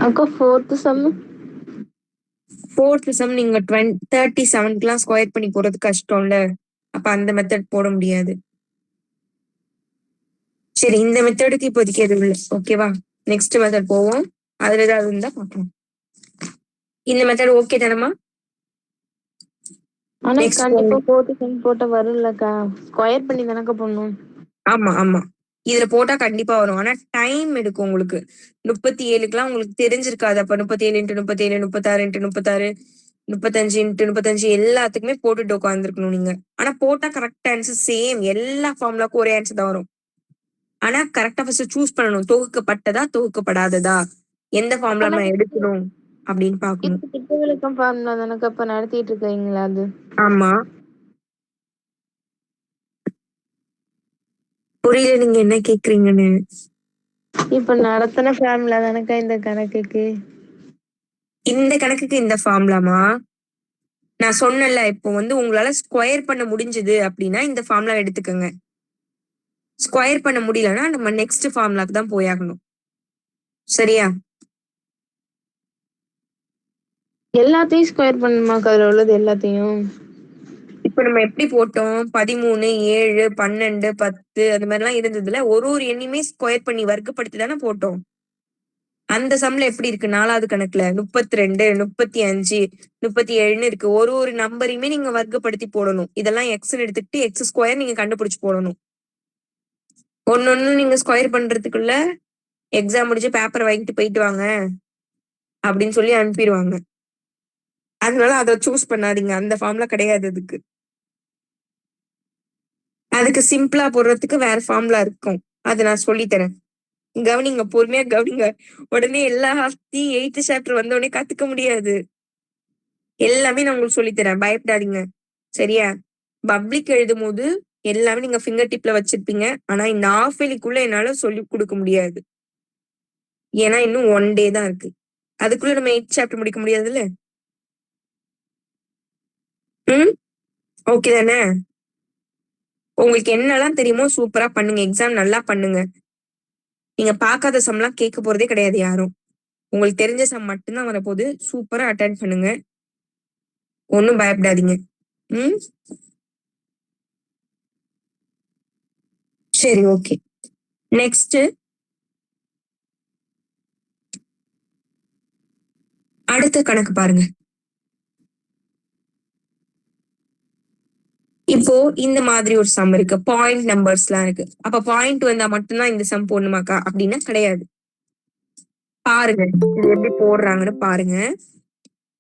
அக்கா 4th சம் 4th சம் நீங்க 37க்குலாம் ஸ்கொயர் பண்ணி போறது கஷ்டம்ல, அப்ப அந்த மெத்தட் போட முடியாது. சரி, இந்த மெத்தடுக்கு இப்போதைக்கு எதுவும் இல்லை. ஓகேவா, நெக்ஸ்ட் மெத்தட் போவோம். அதுல ஏதாவது இருந்தா பார்க்கலாம். இந்த மெத்தட் ஓகே தானமா? ஆனா Next கண்டிப்பா one. 4th சம் போட்ட வரும்லக்கா, ஸ்கொயர் பண்ணி தானக்கா பண்ணும். ஆமா ஆமா, இதுல போட்டா கண்டிப்பா வரும். ஆனா டைம் எடுக்கும் உங்களுக்கு. 37க்குலாம் உங்களுக்கு தெரிஞ்சிருக்காது. அப்ப 37 × 37, 36 × 36, 35 × 35 எல்லாத்துக்குமே போட்டுட்டு உட்காந்துருக்கணும் நீங்க. ஆனா போட்டா கரெக்ட் ஆன்சர் சேம், எல்லா ஃபார்முலாக்கும் ஒரே ஆன்சர் தான் வரும். ஆனா கரெக்டா ஃபர்ஸ்ட் சூஸ் பண்ணணும், தொகுக்கப்பட்டதா தொகுக்கப்படாததா, எந்த ஃபார்முலா ஆனா நம்ம எடுக்கணும் அப்படின்னு பாக்கணும். இதுக்கு திட்ட விளக்கம் ஃபார்முலா தானக்கா இப்ப நடத்திட்டு இருக்கீங்களா அது? ஆமா, புரியல நீங்க என்ன கேக்குறீங்கன்னு. இப்ப நடத்தின ஃபார்முலா தானக்கா இந்த கணக்குக்கு. இந்த கணக்குக்கு இந்த ஃபார்முலாமா? நான் சொன்னல, இப்போ வந்து உங்களால ஸ்கொயர் பண்ண முடிஞ்சது அப்படின்னா இந்த ஃபார்முலா எடுத்துக்கோங்க. ஸ்கொயர் பண்ண முடியலன்னா நம்ம நெக்ஸ்ட் ஃபார்முலாக்கு தான் போயாகணும். சரியா? எல்லாத்தையும் ஸ்கொயர் பண்ணுமாக்கா அதுல உள்ளது எல்லாத்தையும்? இப்ப நம்ம எப்படி போட்டோம்? 13, 7, 12, 10 அந்த மாதிரி எல்லாம் இருந்ததுல ஒரு எண்ணியுமே ஸ்கொயர் பண்ணி வர்க்கப்படுத்தி தானே போட்டோம். அந்த சம்ல எப்படி இருக்கு? 4வது கணக்குல 32, 35, 37ன்னு இருக்கு. ஒரு நம்பரையுமே நீங்க வர்க்கப்படுத்தி போடணும். இதெல்லாம் எக்ஸ்ன்னு எடுத்துக்கிட்டு எக்ஸ் ஸ்கொயர் நீங்க கண்டுபிடிச்சு போடணும். ஒன்னொன்னு நீங்க ஸ்கொயர் பண்றதுக்குள்ள எக்ஸாம் முடிச்சு பேப்பர் வாங்கிட்டு போயிட்டு வாங்க அப்படின்னு சொல்லி அனுப்பிடுவாங்க. அதனால அதை சூஸ் பண்ணாதீங்க, அந்த ஃபார்ம்ல கிடையாது. அதுக்கு சிம்பிளா போடுறதுக்கு வேற ஃபார்ம்ல இருக்கும், அதை நான் சொல்லி தரேன். கவனிங்க, பொறுமையா கவனிங்க. உடனே எல்லாத்தையும் 8th சாப்டர் வந்த உடனே கத்துக்க முடியாது. எல்லாமே நான் உங்களுக்கு சொல்லித்தரேன், பயப்படாதீங்க. சரியா? பப்ளிக் எழுதும் போது எல்லாமே நீங்க ஃபிங்கர் டிப்ல வச்சிருப்பீங்க. ஆனா இந்த ஆஃப் இயர்லிக்குள்ள என்னால சொல்லி கொடுக்க முடியாது. ஏன்னா இன்னும் 1 day தான் இருக்கு. அதுக்குள்ள நம்ம 8th சாப்டர் முடிக்க முடியாதுல்ல. ஓகே தானே? உங்களுக்கு என்னெல்லாம் தெரியுமோ சூப்பரா பண்ணுங்க, எக்ஸாம் நல்லா பண்ணுங்க. நீங்க பார்க்காத சம்லாம் கேட்க போறதே கிடையாது யாரும். உங்களுக்கு தெரிஞ்ச சம் மட்டும்தான் வரப்போகுது. சூப்பரா அட்டென்ட் பண்ணுங்க, ஒன்னும் பயப்படாதீங்க. சரி, ஓகே. நெக்ஸ்ட் அடுத்த கணக்கு பாருங்க. இப்போ இந்த மாதிரி ஒரு சம் இருக்கு, பாயிண்ட் நம்பர்ஸ் எல்லாம் இருக்கு. அப்ப பாயிண்ட் வந்தா மட்டும்தான் இந்த சம் போடணுமாக்கா அப்படின்னா கிடையாது. பாருங்க இது எப்படி போடுறாங்கன்னு பாருங்க.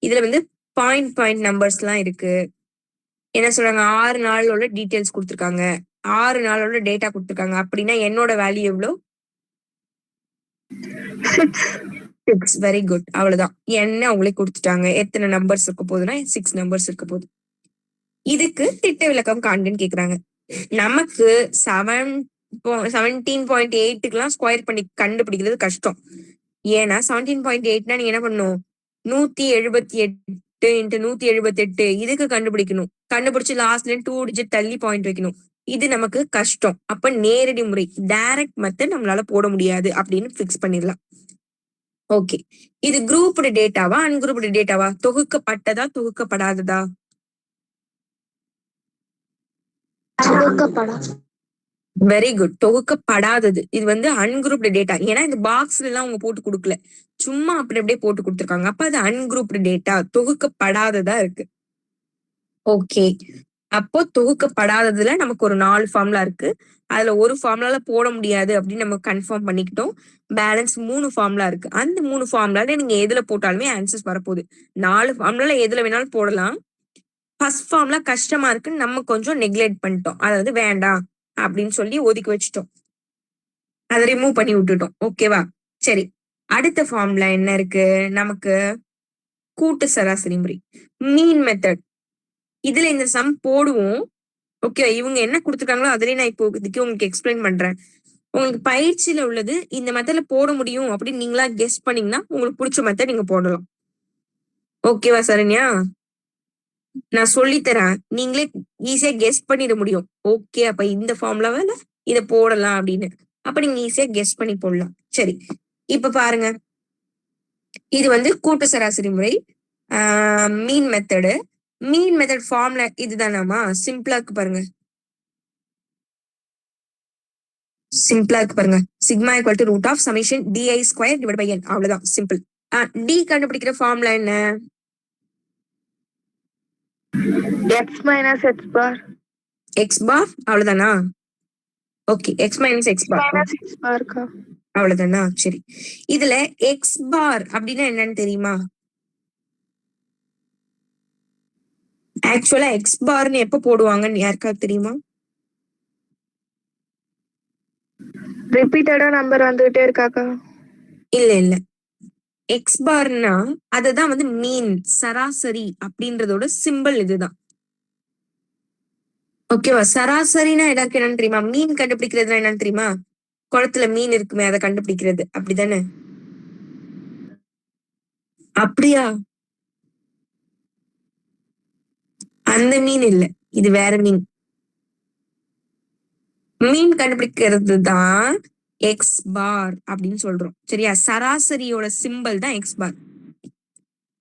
இதுல வந்து பாயிண்ட் நம்பர்ஸ் எல்லாம் இருக்கு. என்ன சொல்றாங்க? 6 நாளோட டீடைல்ஸ் கொடுத்துருக்காங்க, 6 நாளோட டேட்டா கொடுத்துருக்காங்க. அப்படின்னா என்னோட வேல்யூ எவ்வளோ? 6. வெரி குட், அவ்வளவுதான். என்ன அவங்களே கொடுத்துட்டாங்க. எத்தனை நம்பர்ஸ் இருக்க போகுதுன்னா 6 நம்பர்ஸ் இருக்க போகுது. இதுக்கு திட்ட விளக்கம் காண்கன்னு கேக்குறாங்க. நமக்கு 17.8க்குலாம் ஸ்கொயர் பண்ணி கண்டுபிடிக்கிறது கஷ்டம். ஏன்னா 17.8னா நீங்க என்ன பண்ணணும்? 178 × 178 இதுக்கு கண்டுபிடிக்கணும். கண்டுபிடிச்சு லாஸ்ட்ல 2 டிஜிட் தள்ளி பாயிண்ட் வைக்கணும். இது நமக்கு கஷ்டம். அப்ப நேரடி முறை, டைரக்ட் மெத்தட் நம்மளால போட முடியாது அப்படின்னு பிக்ஸ் பண்ணிடலாம். ஓகே, இது குரூப்டு டேட்டாவா அன்குரூப்டு டேட்டாவா? தொகுக்கப்பட்டதா தொகுக்கப்படாததா? வெரி குட், தொகுக்கப்படாதது. இது வந்து அன்குரூப்டு டேட்டா. ஏன்னா இந்த பாக்ஸ்ல எல்லாம் அவங்க போட்டு கொடுக்கல, சும்மா அப்படி அப்படியே போட்டு கொடுத்துருக்காங்க. அப்ப அது அன்குரூப்டு டேட்டா, தொகுக்கப்படாததா இருக்கு. ஓகே, அப்போ தொகுக்கப்படாததுல நமக்கு ஒரு 4 ஃபார்முலா இருக்கு. அதுல ஒரு ஃபார்முலால போட முடியாது அப்படின்னு நம்ம கன்ஃபார்ம் பண்ணிக்கிட்டோம். பேலன்ஸ் 3 ஃபார்முலா இருக்கு. அந்த 3 ஃபார்முலால நீங்க எதுல போட்டாலுமே ஆன்சர்ஸ் வரப்போகுது. 4 ஃபார்முலால எதுல வேணாலும் போடலாம். ஃபர்ஸ்ட் ஃபார்முலா கஷ்டமா இருக்குன்னு நம்ம கொஞ்சம் நெக்லெக்ட் பண்ணிட்டோம், அதாவது வேண்டாம் அப்படின்னு சொல்லி ஒதுக்கி வச்சுட்டோம், அதை ரிமூவ் பண்ணி விட்டுட்டோம். ஓகேவா? சரி, அடுத்த ஃபார்முலா என்ன இருக்கு நமக்கு? கூட்டு சராசரி முறை, மீன் மெத்தட். இதுல இந்த சம் போடுவோம். ஓகே, இவங்க என்ன கொடுத்துருக்காங்களோ அதுலயே நான் இப்போ உங்களுக்கு எக்ஸ்பிளைன் பண்றேன். உங்களுக்கு பயிற்சியில உள்ளது இந்த மெத்தட்ல போட முடியும் அப்படின்னு நீங்களா கெஸ் பண்ணீங்கன்னா உங்களுக்கு பிடிச்ச மெத்தட் நீங்க போடலாம். ஓகேவா சரண்யா? நான் சொல்லித்தரேன், நீங்களே ஈஸியா கெஸ் பண்ணிட முடியும். ஓகே, அப்ப இந்த ஃபார்முலாவால இதை போடலாம் அப்படின்னு. அப்ப நீங்க ஈஸியா கெஸ் பண்ணி போடலாம். சரி, இப்ப பாருங்க, இது வந்து கூட்டு சராசரி முறை. Mean method. Mean method formula இதுதானாமா? சிம்பிளா இருக்கு பாருங்க. சிம்பிளா இருக்கு பாருங்க. Sigma equal to root of summation DI square divide by N. அவ்வளவுதான் சிம்பிள். டி கண்டுபிடிக்கிற ஃபார்முலா என்ன? x minus h bar. X bar அவ்வளவுதானா? Okay, X minus X bar Minus x bar का. அவ்வளவுதானா? சரி, இதுல எக்ஸ் பார் அப்படின்னா என்னன்னு தெரியுமா? ஆக்சுவலா எக்ஸ் பார்னு எப்ப போடுவாங்கன்னு யாருக்காவது தெரியுமா? ரிப்பீட்டடா நம்பர் வந்துகிட்டே இருக்காக்கா. இல்ல இல்ல, எக்ஸ் பார்னா அதுதான் வந்து மீன், சராசரி அப்படின்றதோட சிம்பிள் இதுதான். ஓகேவா? சராசரினா எனக்கு என்னன்னு தெரியுமா? மீன் கண்டுபிடிக்கிறதுனா என்னன்னு தெரியுமா? குளத்துல மீன் இருக்குமே அதை கண்டுபிடிக்கிறது, அப்படிதானே? அப்படியா? அந்த மீன் இல்ல, இது வேற மீன். மீன் கண்டுபிடிக்கிறது தான் எக்ஸ் பார் அப்படின்னு சொல்றோம். சரியா? சராசரியோட சிம்பிள் தான் எக்ஸ் பார்.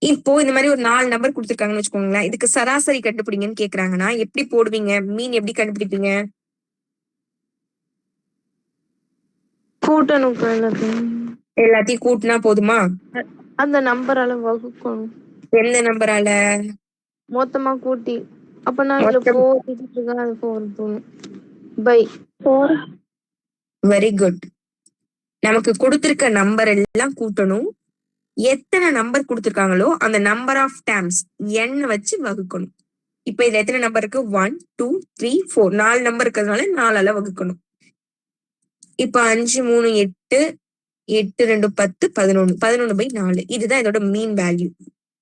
இப்போ இந்த மாதிரி ஒரு 4 நம்பர் கொடுத்துருக்காங்கன்னு வச்சுக்கோங்களேன். இதுக்கு சராசரி கண்டுபிடிங்கன்னு கேக்குறாங்கன்னா எப்படி போடுவீங்க? மீன் எப்படி கண்டுபிடிப்பீங்க? கூட்டணும். எல்லாத்தையும் கூட்டினா போதுமா? அந்த நம்பரால வகுக்கணும். எந்த நம்பரால? மொத்தமா கூட்டி. அப்ப நான் இதுல மொத்தம். 4 டிஜிட் இருக்கா, அது 4 தோணும். பை 4. Very good. நமக்கு கொடுத்திருக்க நம்பர் எல்லாம் கூட்டணும். எத்தனை நம்பர் கொடுத்திருக்காங்களோ அந்த நம்பர் ஆஃப் டைம்ஸ் n வச்சு வகுக்கணும். இப்ப இதுல எத்தனை நம்பர் இருக்கு? 1 2 3 4. 4 நம்பர் இருக்கிறதுனால 4ஆல வகுக்கணும். இப்ப 5 3 8, 8 2 10, 11. 11/4. இதுதான் இதோட மீன் வேல்யூ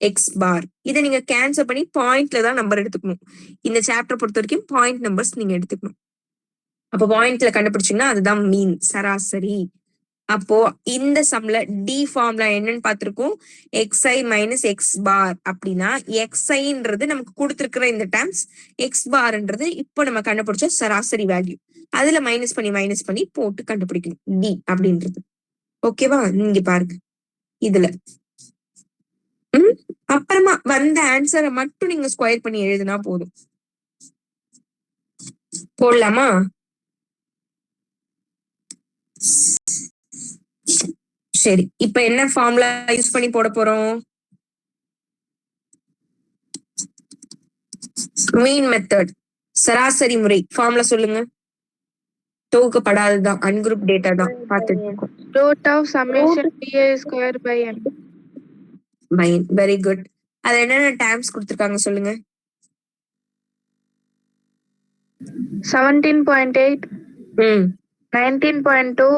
எக்ஸ் பார். இதை நீங்க கேன்சல் பண்ணி பாயிண்ட்ல தான் நம்பர் எடுத்துக்கணும். இந்த சாப்டர் பொறுத்த வரைக்கும் பாயிண்ட் நம்பர்ஸ் நீங்க எடுத்துக்கணும். அப்ப பாயிண்ட்ல கண்டுபிடிச்சீங்கன்னா அதுதான் மீன், சராசரி. அப்போ இந்த சம்ல டி ஃபார்முலா என்னன்னு பார்த்திருக்கோம். xi மைனஸ் எக்ஸ் பார் அப்படின்னா xiன்றது நமக்கு கொடுத்திருக்கிற இந்த டேர்ம்ஸ், எக்ஸ் பார்ன்றது இப்போ நம்ம கண்டுபிடிச்ச சராசரி வேல்யூ. அதுல மைனஸ் பண்ணி போட்டு கண்டுபிடிக்கணும் டி அப்படின்றது. ஓகேவா? நீங்க பாருங்க இதுல. அப்புறமா வந்த ஆன்சரை மட்டும் நீங்க ஸ்கொயர் பண்ணி எழுதுனா போதும். போடலாமா? சரி, இப்ப என்ன ஃபார்முலா யூஸ் பண்ணி போட போறோம்? மீன் மெத்தட், சராசரி முறை. ஃபார்முலா சொல்லுங்க. தொகுக்கப்படாததான், அன்குரூப் டேட்டா தான் பார்த்துட்டு இருக்கோம். Root of summation di square by n. Very good. அது என்னென்ன டேர்ம்ஸ் கொடுத்திருக்காங்க சொல்லுங்க. 17.8, ம் 19.2,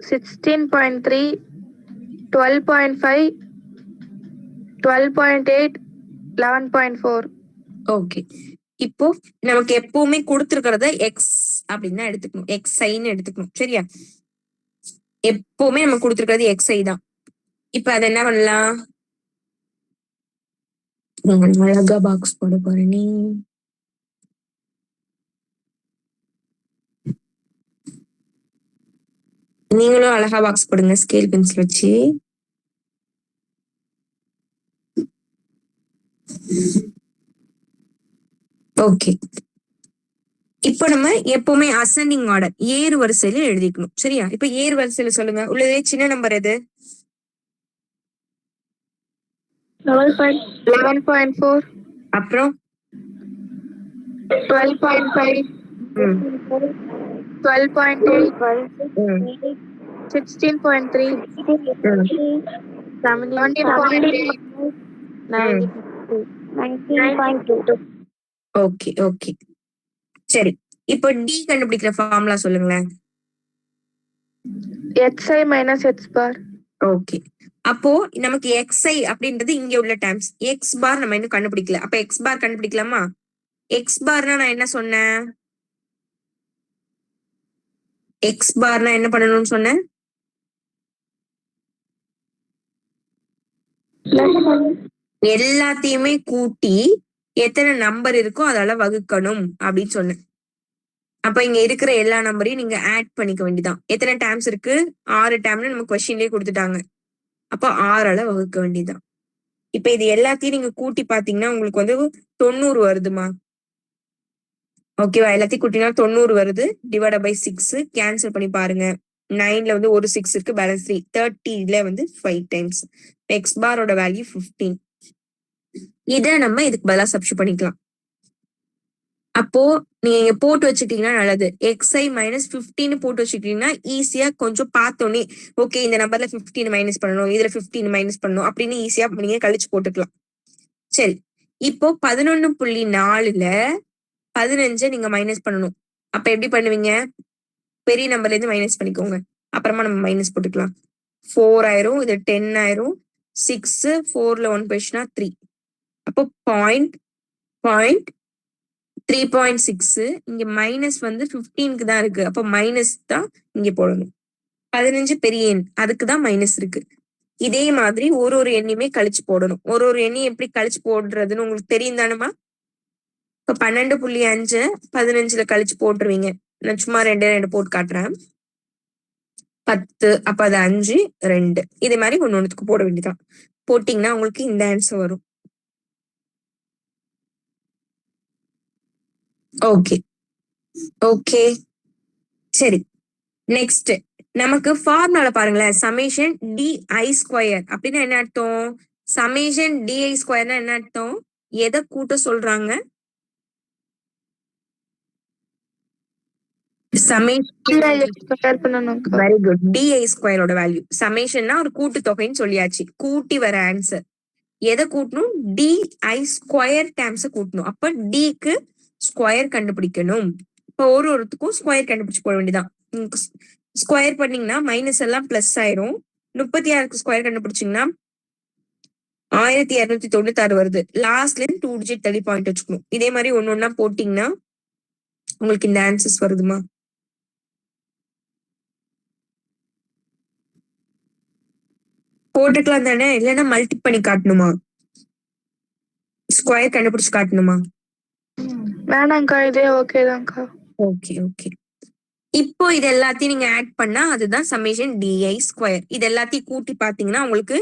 16.3, 12.5, 12.8, 11.4. ஓகே. இப்போ நமக்கு எப்பவுமே கொடுத்திருக்கிறத எக்ஸ் அப்படின்னு எடுத்துக்கணும், xi-ன்னு எடுத்துக்கணும். சரியா? எப்பவுமே நம்ம கொடுத்திருக்கிறது xi தான். இப்ப அதை என்ன பண்ணலாம்? அழகா பாக்ஸ் போட போற நீ. நீங்களும் அழகா பாக்ஸ் போடுங்க ஸ்கேல் பென்சில் வச்சு. ஓகே. இப்போ நம்ம எப்பவுமே அசெண்டிங் ஆர்டர், ஏறு வரிசையில எழுதிக்கணும். சரியா? இப்ப ஏறு வரிசையில சொல்லுங்க. உள்ளதே சின்ன நம்பர் எது? 11.4, அப்புறம் 12.5, 12.8, 16.3, 17.8, 19.2. Okay okay. சரி, இப்போ டி கண்டுபிடிக்கிற ஃபார்முலா சொல்லுங்களேன். xi minus x bar. Okay. அப்போ நமக்கு xi அப்படின்றது இங்க உள்ள டேர்ம்ஸ். எக்ஸ் பார் நம்ம இன்னும் கண்டுபிடிக்கல. அப்ப எக்ஸ் பார் கண்டுபிடிக்கலாமா? எக்ஸ் பார்னா நான் என்ன சொன்னேன்? எக்ஸ் பார்னா என்ன பண்ணணும்னு சொன்னேன்? எல்லாத்தையுமே கூட்டி எத்தனை நம்பர் இருக்கோ அதால வகுக்கணும் அப்படின்னு சொன்னேன். அப்ப இங்க இருக்கிற எல்லா நம்பரையும் நீங்க ஆட் பண்ணிக்க வேண்டியதான். எத்தனை டேர்ம்ஸ் இருக்கு? 6 டேர்ம்னு நம்ம கொஸ்டின்லயே கொடுத்துட்டாங்க. அப்ப 6ஆல வகுக்க வேண்டியதான். இப்ப இது எல்லாத்தையும் நீங்க கூட்டி பாத்தீங்கன்னா உங்களுக்கு வந்து 90 வருதுமா. ஓகேவா? எல்லாத்தையும் கூட்டினா 90 வருது. டிவைட் பை 6 கேன்சல் பண்ணி பாருங்க. 9ல வந்து ஒரு 6 இருக்கு, பேலன்ஸ் 3. 30ல வந்து 5 டைம்ஸ். X பாரோட value 15. இத நம்ம இதுக்கு பதிலா சப்ஸ்டிட்யூட் பண்ணிக்கலாம். அப்போ நீங்க போட்டு வச்சுக்கிட்டீங்கன்னா நல்லது. xi மைனஸ் 15 போட்டு வச்சுக்கிட்டீங்கன்னா ஈஸியா கொஞ்சம் பார்த்தோன்னே ஓகே இந்த நம்பர்ல 15 மைனஸ் பண்ணணும், இதுல 15 மைனஸ் பண்ணணும் அப்படின்னு ஈஸியா நீங்க கழிச்சு போட்டுக்கலாம். சரி, இப்போ 11.4ல 15 நீங்க மைனஸ் பண்ணணும். அப்ப எப்படி பண்ணுவீங்க? பெரிய நம்பர்ல இருந்து மைனஸ் பண்ணிக்கோங்க. அப்புறமா நம்ம மைனஸ் போட்டுக்கலாம். 4 ஆயிரும், இது 10 ஆயிரும். 6 4ல 1 போயிடுச்சுன்னா 3. அப்போ 3.6 இங்க மைனஸ் வந்து 15க்கு தான் இருக்கு. அப்போ மைனஸ் தான் இங்க போடணும். 15 பெரிய எண், அதுக்கு தான் மைனஸ் இருக்கு. இதே மாதிரி ஒரு எண்ணையுமே கழிச்சு போடணும். ஒரு எண்ணையும் எப்படி கழிச்சு போடுறதுன்னு உங்களுக்கு தெரியும் தானேமா? இப்ப 12.5 15ல கழிச்சு போட்டுருவீங்க. நான் சும்மா 2 போட்டு காட்டுறேன். 10 அப்ப அது 5 2 இதே மாதிரி ஒன்னொன்னுக்கு போட வேண்டியதான். போட்டீங்கன்னா உங்களுக்கு இந்த ஆன்சர் வரும். ஓகே ஓகே சரி, நெக்ஸ்ட் நமக்கு ஃபார்முலால பாருங்களேன். சமேஷன் டிஐ ஸ்கொயர் அப்படின்னா என்ன அர்த்தம்? சமேஷன் டிஐ ஸ்கொயர்னா என்ன அர்த்தம்? எதை கூட்ட சொல்றாங்க? Very good. டிஐ ஸ்கொயரோட வேல்யூ சமேஷன்னா ஒரு கூட்டு தொகைன்னு சொல்லியாச்சு. கூட்டி வர ஆன்சர் எதை கூட்டணும்? டிஐ ஸ்கொயர் டேர்ம்ஸ் கூட்டணும். அப்ப டிக்கு ஸ்கொயர் கண்டுபிடிக்கணும். இப்போ ஒருத்துக்கும் ஸ்கொயர் கண்டுபிடிச்சு போட வேண்டியதான். ஸ்கொயர் பண்ணீங்கன்னா மைனஸ் எல்லாம் பிளஸ் ஆயிரும். 36க்கு ஸ்கொயர் கண்டுபிடிச்சீங்கன்னா 1296 வருது. லாஸ்ட்ல இருந்து 2 டிஜிட் தள்ளி பாயிண்ட் வச்சுக்கணும். இதே மாதிரி ஒன்னொன்னா போட்டீங்கன்னா உங்களுக்கு இந்த ஆன்சர்ஸ் வருதுமா? போட்டுக்கலாம் தானே? இல்லைன்னா மல்டி பண்ணி காட்டணுமா? ஸ்கொயர் கண்டுபிடிச்சு காட்டணுமா? வேணாங்க்கா, இதே ஓகே தான்க்கா. Okay okay. இப்போ இது எல்லாத்தையும் நீங்க ஆட் பண்ணா அதுதான் சமேஷன் டிஐ ஸ்கொயர். இது எல்லாத்தையும் கூட்டி பாத்தீங்கன்னா உங்களுக்கு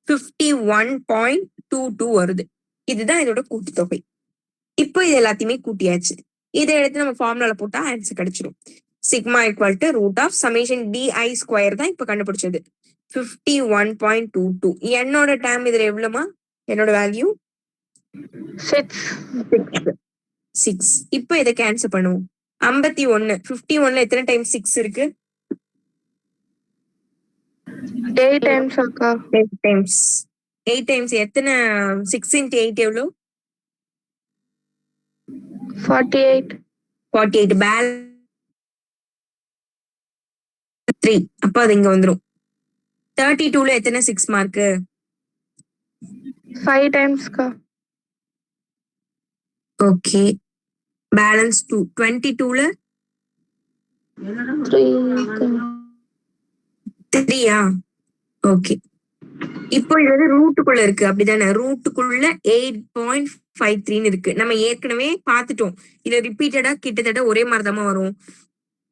51.22 வருது. இதுதான் இதோட கூட்டுத்தொகை. இப்போ இது எல்லாத்தையுமே கூட்டியாச்சு. இதை எடுத்து நம்ம ஃபார்முலால போட்டா ஆன்சர் கிடைச்சிடும். Sigma equal to root of summation DI square தான் இப்ப கண்டுபிடிச்சது. 51.22. என்னோட டேர்ம் இதுல எவ்வளவுமா? என்னோட வேல்யூ 6. இப்போ இதை கேன்சல் பண்ணுவோம். 51 51ல எத்தனை டைம்ஸ் 6 இருக்கு? 8 டைம்ஸ் அக்கா. 8 டைம்ஸ். 8 டைம்ஸ் எத்தனை? 6 into 8 எவ்வளோ? 48. 48 பேலன்ஸ் 3. அப்ப அது இங்க வந்துரும். 32ல எத்தனை 6 மார்க்கு? 5 டைம்ஸ்க்கா. Okay, balance 2. 22ல 3யா? ஓகே. இப்போ இது வந்து ரூட்டுக்குள்ள இருக்கு அப்படிதானே? ரூட்டுக்குள்ள 8.53 இருக்கு. நம்ம ஏற்கனவே பார்த்துட்டோம். இது ரிப்பீட்டடா கிட்டத்தட்ட ஒரே மாதிரிதான் வரும்.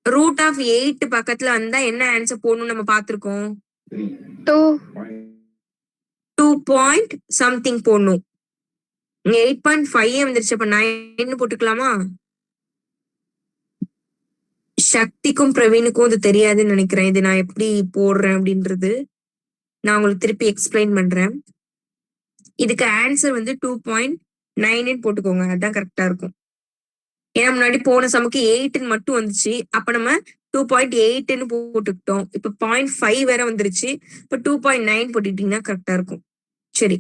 ரூட் ஆஃப் 8 பக்கத்துல வந்தா என்ன ஆன்சர் போடணும் நம்ம பார்த்திருக்கோம். 2 பாயிண்ட் சம்திங் போடணும். 8.5 வந்துருச்சு. அப்ப 9 போட்டுக்கலாமா? சக்திக்கும் பிரவீனுக்கும் இது தெரியாதுன்னு நினைக்கிறேன். இது நான் எப்படி போடுறேன் அப்படின்றது நான் உங்களுக்கு திருப்பி எக்ஸ்பிளைன் பண்றேன். இதுக்கு ஆன்சர் வந்து 2.9 போட்டுக்கோங்க. அதுதான் கரெக்டா இருக்கும். ஏன்னா முன்னாடி போன சமக்கு 8 மட்டும் வந்துச்சு. அப்ப நம்ம 2.8 போட்டுக்கிட்டோம். இப்ப 0.5 வேற வந்துருச்சு. இப்ப 2.9 போட்டுக்கிட்டீங்கன்னா கரெக்டா இருக்கும். சரி,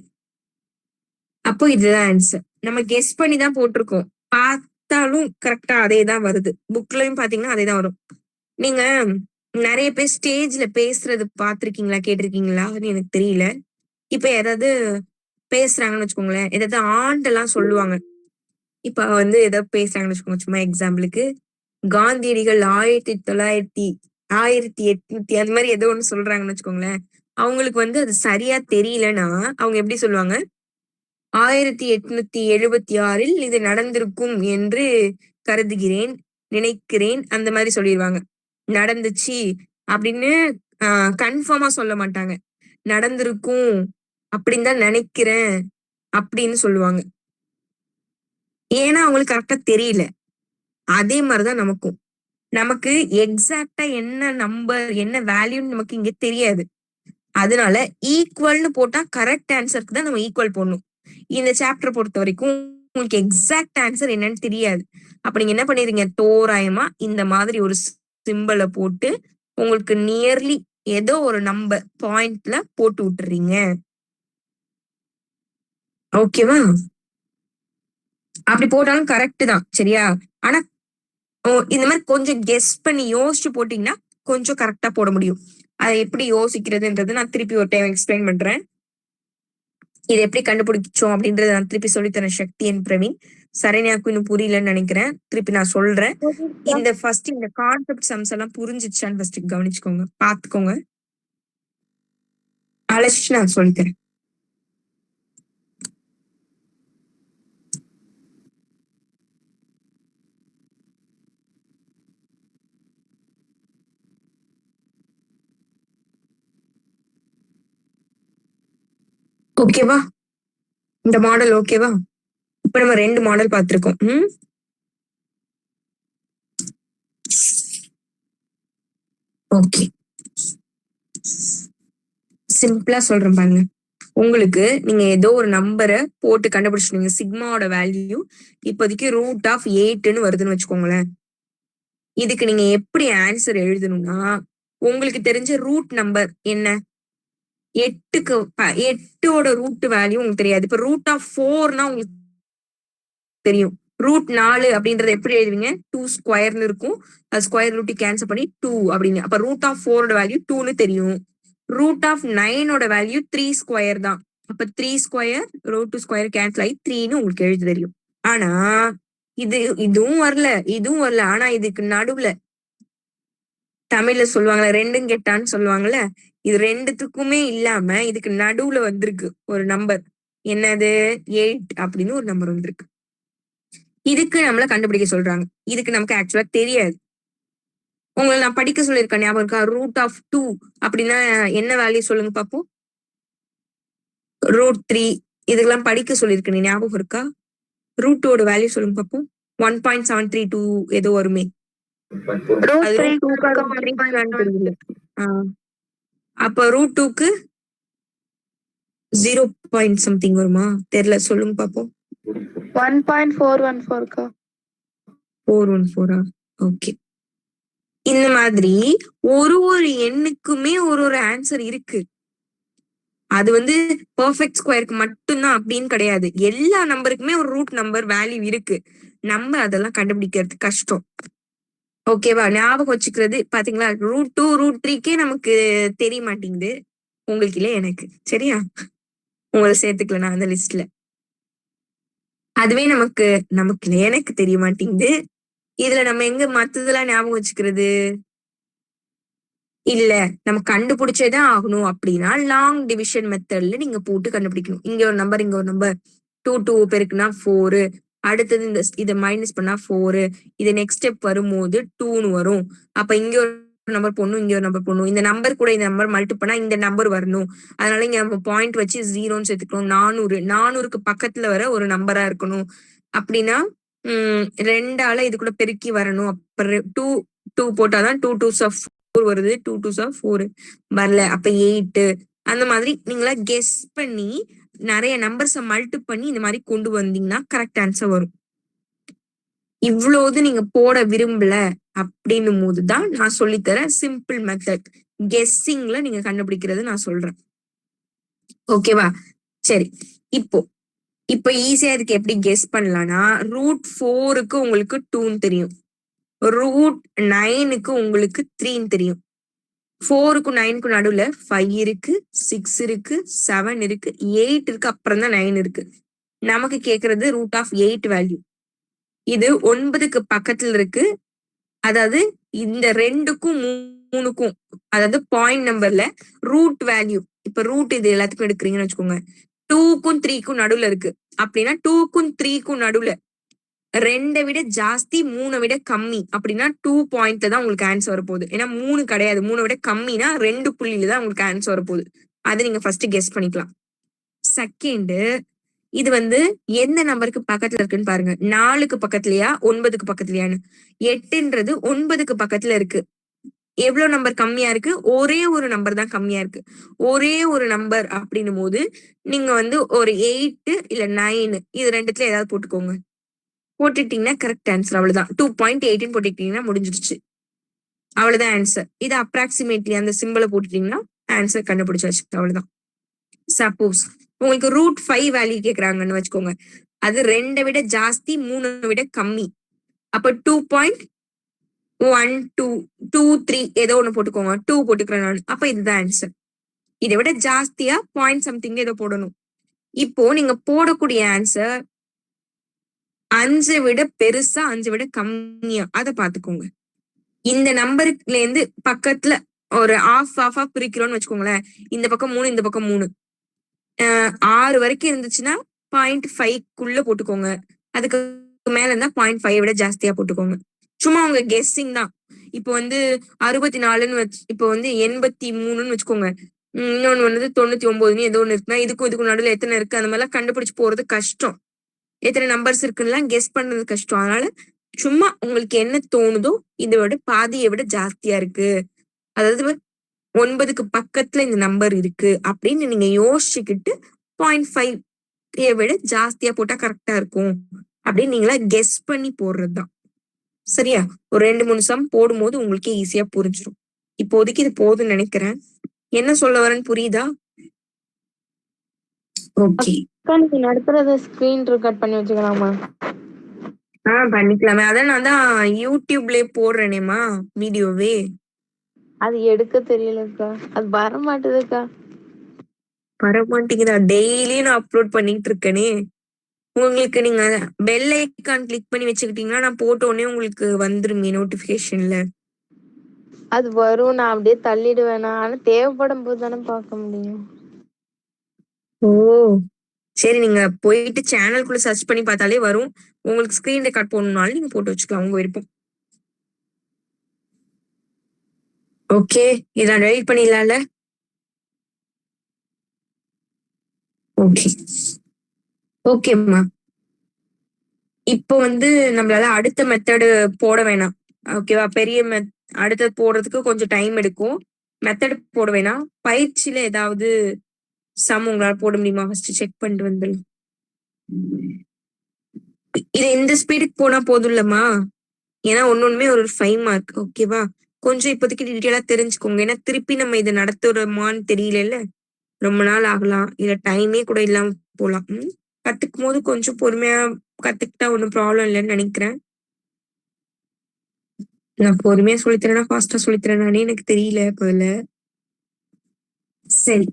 அப்போ இதுதான் ஆன்சர். நம்ம கெஸ் பண்ணி தான் போட்டிருக்கோம். பார்த்தாலும் கரெக்டா அதே தான் வருது. புக்லயும் பாத்தீங்கன்னா அதே தான் வரும். நீங்க நிறைய பேர் ஸ்டேஜ்ல பேசுறது பாத்திருக்கீங்களா, கேட்டிருக்கீங்களா எனக்கு தெரியல. இப்ப ஏதாவது பேசுறாங்கன்னு வச்சுக்கோங்களேன், ஏதாவது ஆண்டெல்லாம் சொல்லுவாங்க. இப்ப வந்து ஏதாவது பேசுறாங்கன்னு வச்சுக்கோங்க, சும்மா எக்ஸாம்பிளுக்கு காந்தியடிகள் 1800 அது மாதிரி ஏதோ ஒண்ணு சொல்றாங்கன்னு வச்சுக்கோங்களேன். அவங்களுக்கு வந்து அது சரியா தெரியலன்னா அவங்க எப்படி சொல்லுவாங்க? 1876 இது நடந்திருக்கும் என்று கருதுகிறேன், நினைக்கிறேன், அந்த மாதிரி சொல்லிடுவாங்க. நடந்துச்சு அப்படின்னு கன்ஃபார்மா சொல்ல மாட்டாங்க. நடந்திருக்கும் அப்படின்னு தான் நினைக்கிறேன் அப்படின்னு சொல்லுவாங்க. ஏன்னா அவங்களுக்கு கரெக்டா தெரியல. அதே மாதிரிதான் நமக்கும். நமக்கு எக்ஸாக்டா என்ன நம்பர் என்ன வேல்யூன்னு நமக்கு இங்க தெரியாது. அதனால ஈக்குவல்னு போட்டா கரெக்ட் ஆன்சருக்கு தான் நம்ம ஈக்குவல் போடணும். இந்த சாப்டர் பொறுத்த வரைக்கும் உங்களுக்கு எக்ஸாக்ட் ஆன்சர் என்னன்னு தெரியாது. அப்ப நீங்க என்ன பண்ணிருங்க, தோராயமா இந்த மாதிரி ஒரு சிம்பிளை போட்டு உங்களுக்கு நியர்லி ஏதோ ஒரு நம்பர் பாயிண்ட்ல போட்டு விட்டுறீங்க. ஓகேவா? அப்படி போட்டாலும் கரெக்ட் தான், சரியா? ஆனா இந்த மாதிரி கொஞ்சம் கெஸ் பண்ணி யோசிச்சு போட்டீங்கன்னா கொஞ்சம் கரெக்டா போட முடியும். அதை எப்படி யோசிக்கிறதுன்றது நான் திருப்பி ஒரு டைம் எக்ஸ்பிளைன் பண்றேன். இது எப்படி கண்டுபிடிச்சோம் அப்படின்றத நான் திருப்பி சொல்லித்தரேன். சக்தி அண்ட் பிரவீன். சரண்யாக்கும் இன்னும் புரியலன்னு நினைக்கிறேன். திருப்பி நான் சொல்றேன். இந்த ஃபர்ஸ்ட் இந்த கான்செப்ட் சம்ஸ் எல்லாம் புரிஞ்சிச்சான்னு ஃபர்ஸ்ட் கவனிச்சுக்கோங்க, பாத்துக்கோங்க. அழைச்சிட்டு நான் சொல்லித்தரேன். ஓகேவா? இந்த மாடல் ஓகேவா? இப்ப நம்ம 2 மாடல் பார்த்திருக்கோம். ஓகே, சிம்பிளா சொல்றேன் பாருங்க. உங்களுக்கு நீங்க ஏதோ ஒரு நம்பரை போட்டு கண்டுபிடிச்சிருங்க. சிக்மாவோட வேல்யூ இப்போதைக்கு √8ன்னு வருதுன்னு வச்சுக்கோங்களேன். இதுக்கு நீங்க எப்படி ஆன்சர் எழுதணும்னா, உங்களுக்கு தெரிஞ்ச ரூட் நம்பர் என்ன, 8ஓட ரூட் வேல்யூ உங்களுக்கு தெரியாது. இப்ப √4னா உங்களுக்கு தெரியும். √4 அப்படின்றத எப்படி எழுதுவீங்க, 2 ஸ்கொயர்னு இருக்கும். அது ஸ்கொயர் ரூட் கேன்சல் பண்ணி 2 அப்படின்னு. அப்ப √4ஓட வேல்யூ 2ன்னு தெரியும். √9ஓட வேல்யூ 3 ஸ்கொயர் தான். அப்ப 3 ஸ்கொயர் √2 ஸ்கொயர் கேன்சல் ஆகி 3ன்னு உங்களுக்கு எழுத தெரியும். ஆனா இதுவும் வரல. ஆனா இதுக்கு நடுவுல தமிழ்ல சொல்லுவாங்கல்ல, ரெண்டும் கெட்டான்னு சொல்லுவாங்கல்ல, இது ரெண்டுத்துக்குமே இல்லாம இதுக்கு நடுவுல வந்திருக்கு ஒரு நம்பர். என்னது, 8 அப்படின்னு ஒரு நம்பர் வந்திருக்கு. இதுக்கு நம்மள கண்டுபிடிக்க சொல்றாங்க. இதுக்கு நமக்கு ஆக்சுவலா தெரியாது. உங்களை நான் படிக்க சொல்லியிருக்கேன், ஞாபகம் இருக்கா? √2 அப்படின்னா என்ன வேல்யூ சொல்லுங்க பாப்போம். √3 இதுக்கெல்லாம் படிக்க சொல்லியிருக்கேன், ஞாபகம் இருக்கா? √2ஓட வேல்யூ சொல்லுங்க பாப்போம். 1.732 ஏதோ வருமே. அப்ப √2க்கு 0 பாயிண்ட் சம்திங் வருமா தெரியல, சொல்லுங்க பாப்போம். 1.414. 414. ஓகே. இந்த மாதிரி ஒரு எண்ணுக்குமே ஒரு ஆன்சர் இருக்கு. அது பெர்ஃபெக்ட் ஸ்கொயருக்கு மட்டும்தான் அப்படின்னு கிடையாது. எல்லா நம்பருக்குமே ஒரு ரூட் நம்பர் வேல்யூ இருக்கு. நம்ம அதெல்லாம் கண்டுபிடிக்கிறது கஷ்டம். ஓகேவா? ஞாபகம் வச்சுக்கிறது. பாத்தீங்களா, √2 √3க்கே நமக்கு தெரிய மாட்டேங்குது. உங்களுக்கு இல்ல, எனக்கு. சரியா? உங்களை சேர்த்துக்கல நான் அந்த லிஸ்ட்ல. அதுவே நமக்கு எனக்கு தெரிய மாட்டேங்குது. இதுல நம்ம எங்க மத்ததெல்லாம் ஞாபகம் வச்சுக்கிறது? இல்ல, நம்ம கண்டுபிடிச்சேதான் ஆகணும் அப்படின்னா லாங் டிவிஷன் மெத்தட்ல நீங்க போட்டு கண்டுபிடிக்கணும். இங்க ஒரு நம்பர், இங்க ஒரு நம்பர், 2 பெருக்குனா 4, அடுத்தது இதை மைனஸ் பண்ணா 4, இது நெக்ஸ்ட் ஸ்டெப் வரும்போது 2ன்னு வரும். அப்ப இங்க ஒரு நம்பர் போடணும், இங்க ஒரு நம்பர் போடணும். இந்த நம்பர் கூட இந்த நம்பர் மல்டி பண்ணா இந்த நம்பர் வரணும். அதனால இங்க நம்ம பாயிண்ட் வச்சு 0ன்னு சேர்த்துக்கணும். 400க்கு பக்கத்துல வர ஒரு நம்பரா இருக்கணும். அப்படின்னா 2ஆல இது கூட பெருக்கி வரணும். அப்புறம் 2 போட்டாதான் 2 2s of 4 வருது. 2 2s of 4 வரல, அப்ப 8. அந்த மாதிரி நீங்களா கெஸ் பண்ணி நிறைய நம்பர்ஸை மல்டி பண்ணி இந்த மாதிரி கொண்டு வந்தீங்கன்னா கரெக்ட் ஆன்சர் வரும். இவ்வளவு நீங்க போட விரும்பல அப்படின்னும் போதுதான் நான் சொல்லித்தரேன் சிம்பிள் மெத்தட், கெஸ்ஸிங்ல நீங்க கண்டுபிடிக்கிறது நான் சொல்றேன். ஓகேவா? சரி, இப்போ ஈஸியா இதுக்கு எப்படி கெஸ் பண்ணலாம்னா, √4க்கு உங்களுக்கு 2ன்னு தெரியும், √9க்கு உங்களுக்கு 3ன்னு தெரியும். 4க்கும் 9க்கும் நடுவுல 5 இருக்கு, 6 இருக்கு, 7 இருக்கு, 8 இருக்கு, அப்புறம் தான் 9 இருக்கு. நமக்கு கேக்குறது √8 வேல்யூ. இது 9க்கு பக்கத்துல இருக்கு. அதாவது இந்த 2க்கும் 3க்கும், அதாவது பாயிண்ட் நம்பர்ல ரூட் வேல்யூ. இப்ப ரூட் இது எல்லாத்துக்கும் எடுக்கிறீங்கன்னு வச்சுக்கோங்க. 2க்கும் 3க்கும் நடுவுல இருக்கு. அப்படின்னா 2க்கும் 3க்கும் நடுவுல 2 விட ஜாஸ்தி, 3 விட கம்மி அப்படின்னா 2 பாயிண்ட்ல தான் உங்களுக்கு ஆன்சர் வரப்போகுது. ஏன்னா 3 கிடையாது, 3 விட கம்மினா 2 புள்ளியில தான் உங்களுக்கு ஆன்சர் வரப்போகுது. அதை நீங்க ஃபர்ஸ்ட் கெஸ் பண்ணிக்கலாம். செகண்ட் இது வந்து எந்த நம்பருக்கு பக்கத்துல இருக்குன்னு பாருங்க. 4க்கு பக்கத்துலயா 9க்கு பக்கத்துலயான்னு. 8ன்றது 9க்கு பக்கத்துல இருக்கு. எவ்வளவு நம்பர் கம்மியா இருக்கு? ஒரே ஒரு நம்பர் தான் கம்மியா இருக்கு. ஒரே ஒரு நம்பர் அப்படின்னும் போது நீங்க வந்து ஒரு 8 இல்ல 9 இது ரெண்டுத்துல ஏதாவது போட்டுக்கோங்க. போட்டுட்டீங்கன்னா கரெக்ட் ஆன்சர். அவ்வளவுதான். 2.8 போட்டுக்கிட்டீங்கன்னா முடிஞ்சிருச்சு. அவ்வளவுதான் ஆன்சர். இது அப்ராக்சிமேட்லி அந்த சிம்பிளை போட்டுட்டீங்கன்னா ஆன்சர் கண்டுபிடிச்சாச்சு. அவ்வளவுதான். சப்போஸ் உங்களுக்கு √5 வேல்யூ கேக்குறாங்கன்னு வச்சுக்கோங்க. அது 2 விட ஜாஸ்தி 3 விட கம்மி. அப்ப 2.123 ஏதோ ஒண்ணு போட்டுக்கோங்க. 2 போட்டுக்கிறேன் நான். அப்ப இதுதான் ஆன்சர். இதை விட ஜாஸ்தியா பாயிண்ட் சம்திங் ஏதோ போடணும். இப்போ நீங்க போடக்கூடிய ஆன்சர் 5 விட பெருசா 5 விட கம்மியா அதை பாத்துக்கோங்க. இந்த நம்பருக்குல இருந்து பக்கத்துல ஒரு ஆஃபா பிரிக்கிறோம்னு வச்சுக்கோங்களேன். இந்த பக்கம் 3 இந்த பக்கம் 3 6 வரைக்கும் இருந்துச்சுன்னா 0.5க்குள்ள போட்டுக்கோங்க. அதுக்கு மேல இருந்தா 0.5 விட ஜாஸ்தியா போட்டுக்கோங்க. சும்மா உங்க கெஸ்ஸிங் தான். இப்போ வந்து 64ன்னு வச்சு இப்போ வந்து 83ன்னு வச்சுக்கோங்க. இன்னொன்னு வந்து 99ன்னு ஏதோ ஒண்ணு இருக்குன்னா இதுக்கும் நடுவில் எத்தனை இருக்கு அந்த மாதிரிலாம் கண்டுபிடிச்சு போறது கஷ்டம். எத்தனை நம்பர்ஸ் இருக்குன்னு கெஸ் பண்றது கஷ்டம். அதனால சும்மா உங்களுக்கு என்ன தோணுதோ இதை விட பாதியை விட ஜாஸ்தியா இருக்கு, அதாவது 9க்கு பக்கத்துல இந்த நம்பர் இருக்கு அப்படின்னு நீங்க யோசிச்சுக்கிட்டு 0.5 விட ஜாஸ்தியா போட்டா கரெக்டா இருக்கும் அப்படின்னு நீங்களா கெஸ் பண்ணி போடுறதுதான். சரியா? ஒரு 2-3 சம் போடும்போது உங்களுக்கே ஈஸியா புரிஞ்சிடும். இப்போதைக்கு இது போதும்னு நினைக்கிறேன். என்ன சொல்ல வரேன்னு புரியுதா? ஓகே. நீங்க நடத்துறத ஸ்கிரீன் ரெக்கார்ட் பண்ணி வச்சுக்கலாமா? பண்ணிக்கலாமே. அதான் நான் தான் யூடியூப்லயே போடுறேனேமா வீடியோவே. அது எடுக்க தெரியலக்கா. அது வர மாட்டேதுக்கா. வரமாட்டேங்குதா? டெய்லியும் நான் அப்லோட் பண்ணிட்டு இருக்கேனே. உங்களுக்கு நீங்க பெல் ஐக்கான் கிளிக் பண்ணி வச்சுக்கிட்டீங்கன்னா நான் போட்ட உடனே உங்களுக்கு வந்துருமே நோட்டிபிகேஷன்ல. அது வரும், நான் அப்படியே தள்ளிடுவேனா. ஆனா தேவைப்படும் போது தானே பார்க்க முடியும். ஓ சரி, நீங்க போயிட்டு சேனலுக்குள்ள சர்ச் பண்ணி பார்த்தாலே வரும். உங்களுக்கு ஸ்கிரீன் ரெக்கார்ட் போடணும்னாலும் நீங்க போட்டு வச்சுக்கலாம், உங்க விருப்பம். ஓகே, இதான் டெலிட் பண்ணிடலாம்ல. ஓகே ஓகேம்மா. இப்போ வந்து நம்மளால அடுத்த மெத்தடு போட வேணாம். ஓகேவா? பெரிய அடுத்தது போடுறதுக்கு கொஞ்சம் டைம் எடுக்கும். மெத்தட் போட வேணாம். பயிற்சியில ஏதாவது சம் உங்களால போட முடியுமா ஃபர்ஸ்ட் செக் பண்ணிட்டு வந்துடலாம். இது இந்த ஸ்பீடுக்கு போனா போதும் இல்லம்மா. ஏன்னா ஒன்னொண்ணுமே ஒரு 5 மார்க். ஓகேவா? கொஞ்சம் இப்போதைக்கு டீட்டெயிலா தெரிஞ்சுக்கோங்க. ஏன்னா திருப்பி நம்ம இதை நடத்துறோமான்னு தெரியல. ரொம்ப நாள் ஆகலாம், இல்ல டைமே கூட இல்லாம போலாம். கத்துக்கும் போது கொஞ்சம் பொறுமையா கத்துக்கிட்டா ஒன்னும் ப்ராப்ளம் இல்லைன்னு நினைக்கிறேன். நான் பொறுமையா சொல்லித்தரேன்னா ஃபாஸ்டா சொல்லித்தரேனானே எனக்கு தெரியல முதல்ல. சரி,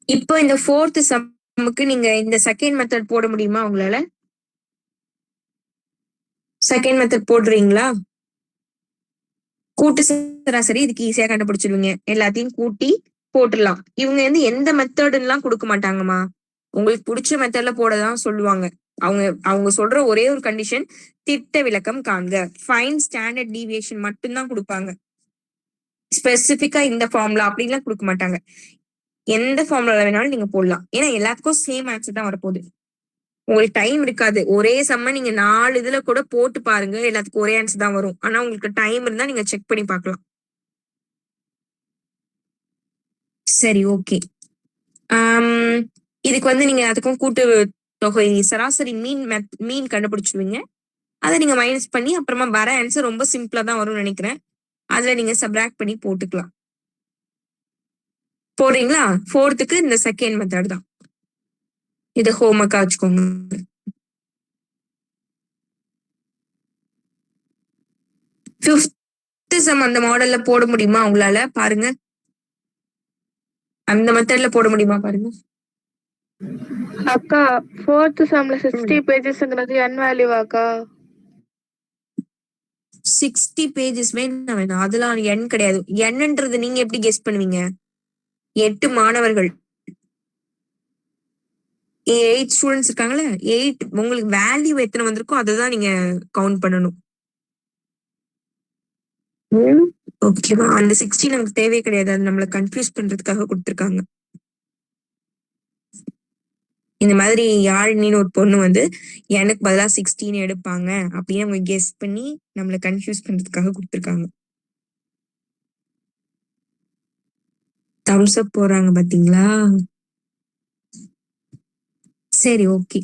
இப்போ இந்த 4th சம்முக்கு நீங்க இந்த செகண்ட் மெத்தட் போட முடியுமா உங்களால? செகண்ட் மெத்தட் போடுறீங்களா? கூட்டு சராசரி இதுக்கு ஈஸியா கண்டுபிடிச்சிருவீங்க. எல்லாத்தையும் கூட்டி போட்டுடலாம். இவங்க வந்து எந்த மெத்தடுலாம் கொடுக்க மாட்டாங்கம்மா. உங்களுக்கு பிடிச்ச மெத்தட்ல போடதான் சொல்லுவாங்க. அவங்க அவங்க சொல்ற ஒரே ஒரு கண்டிஷன் திட்ட விளக்கம் காண்க, ஃபைன் ஸ்டாண்டர்ட் டீவியேஷன் மட்டும்தான் கொடுப்பாங்க. ஸ்பெசிபிக்கா இந்த ஃபார்முலா அப்படின்லாம் கொடுக்க மாட்டாங்க. எந்த ஃபார்முலா வேணாலும் நீங்க போடலாம். ஏன்னா எல்லாத்துக்கும் சேம் ஆன்சர் தான் வரப்போகுது. உங்களுக்கு டைம் இருக்காது. ஒரே சம்ம நீங்க 4 இதுல கூட போட்டு பாருங்க, எல்லாத்துக்கும் ஒரே ஆன்சர் தான் வரும். ஆனா உங்களுக்கு டைம் இருந்தா நீங்க செக் பண்ணி பார்க்கலாம். சரி, ஓகே. இதுக்கு வந்து நீங்க அதுக்கும் கூட்டு தொகை சராசரி மீன் கண்டுபிடிச்சிருவீங்க. அதை நீங்க மைனஸ் பண்ணி அப்புறமா வர ஆன்சர் ரொம்ப சிம்பிளா தான் வரும்னு நினைக்கிறேன். அதுல நீங்க சப்ராக்ட் பண்ணி போட்டுக்கலாம். போடுறீங்களா? 4th இந்த செகண்ட் மெத்தட் தான். இது ஹோம்ஒர்க்கா வச்சுக்கோங்க. 5th சம் அந்த மாடல்ல போட முடியுமா உங்களால? பாருங்க, அந்த மெத்தட்ல போட முடியுமா பாருங்க. அக்கா 4th சம்ல 60 பேஜஸ்ங்கிறது n வேல்யூவாக்கா? 60 பேஜஸ் வேணாம், அதெல்லாம் n கிடையாது. என்னன்றது நீங்க எப்படி கெஸ் பண்ணுவீங்க? 8 மாணவர்கள், 8 ஸ்டூடெண்ட்ஸ் இருக்காங்களே, 8 உங்களுக்கு வேல்யூ எத்தனை வந்திருக்கோ அதை தான் நீங்க கவுண்ட் பண்ணணும். ஓகேவா? அந்த 60 நமக்கு தேவையே கிடையாது. அது நம்மளை கன்ஃபியூஸ் பண்றதுக்காக கொடுத்துருக்காங்க. இந்த மாதிரி யாழினின்னு ஒரு பொண்ணு வந்து எனக்கு பதிலா 16 எடுப்பாங்க அப்படின்னு அவங்க கெஸ் பண்ணி நம்மள கன்ஃபியூஸ் பண்றதுக்காக கொடுத்துருக்காங்க. தம்ஸ் அப் போறாங்க பாத்தீங்களா? சரி, ஓகே.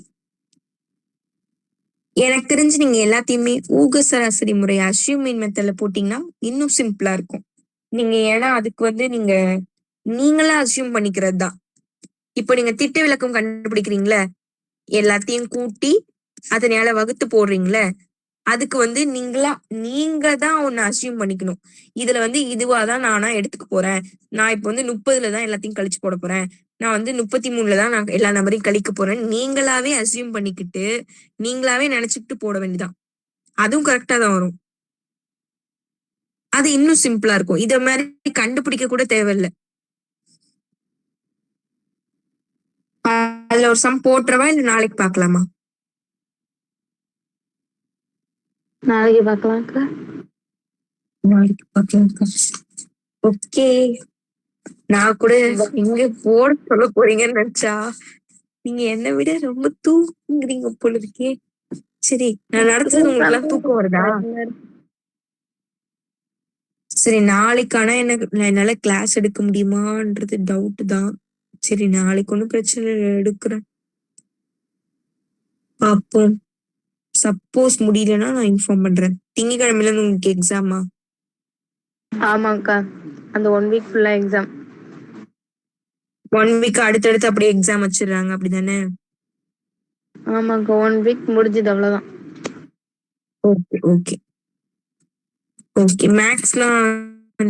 எனக்கு தெரிஞ்சு நீங்க எல்லாத்தையுமே ஊக சராசரி முறை அஸ்யூமின் மெத்தட்ல போட்டீங்கன்னா இன்னும் சிம்பிளா இருக்கும். நீங்க ஏன்னா அதுக்கு வந்து நீங்களா அஸ்யூம் பண்ணிக்கிறது தான். இப்போ நீங்க திட்ட விலக்கம் கண்டுபிடிக்கிறீங்களே, எல்லாத்தையும் கூட்டி அதனால வகுத்து போடுறீங்களே, அதுக்கு வந்து நீங்க தான் ஒன்னு அஸ்யூம் பண்ணிக்கணும். இதுல வந்து இதுவாதான் நானா எடுத்துக்க போறேன். நான் இப்போ வந்து 30ல தான் எல்லாத்தையும் கழிச்சு போட போறேன். நான் வந்து 33ல தான் நான் எல்லா நம்பரையும் கழிக்க போறேன். நீங்களாவே அஸ்யூம் பண்ணிக்கிட்டு நீங்களாவே நினைச்சுக்கிட்டு போட வேண்டியதான். அதுவும் கரெக்டா தான் வரும். அது இன்னும் சிம்பிளா இருக்கும். இத மாதிரி கண்டுபிடிக்க கூட தேவையில்லை. அதுல ஒரு சம் போட்டுறவா இல்ல நாளைக்கு பாக்கலாமா? நாளைக்கு பார்க்கலாம்க்கா. நாளைக்கு பாக்கலாம். ஓகே. நான் கூட எங்க போட சொல்ல போறீங்கன்னு நினைச்சா நீங்க என்னை விட ரொம்ப தூங்குறீங்க போல இருக்கே. சரி, நான் நடத்துறது உங்களுக்கு எல்லாம் தூக்கம் வருதா? சரி, நாளைக்கான என்னால கிளாஸ் எடுக்க முடியுமான்றது டவுட் தான். சரி, நாளைக்கு ஒன்றும் பிரச்சனை இல்லை, எடுக்கிறேன். பார்ப்போம். சப்போஸ் முடியலன்னா நான் இன்ஃபார்ம் பண்றேன். திங்கக்கிழமையில இருந்து உங்களுக்கு எக்ஸாமா? ஆமாக்கா, அந்த 1 வீக் ஃபுல்லா எக்ஸாம். 1 வீக் அடுத்தடுத்து அப்படியே எக்ஸாம் வச்சிடுறாங்க, அப்படிதானே? ஆமாக்கா, 1 வீக் முடிஞ்சது அவ்வளவுதான். Okay okay okay. மேக்ஸ்லாம்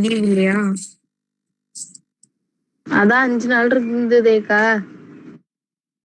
லீவ் இல்லையா? அதான் 5 நாள் இருந்ததேக்கா.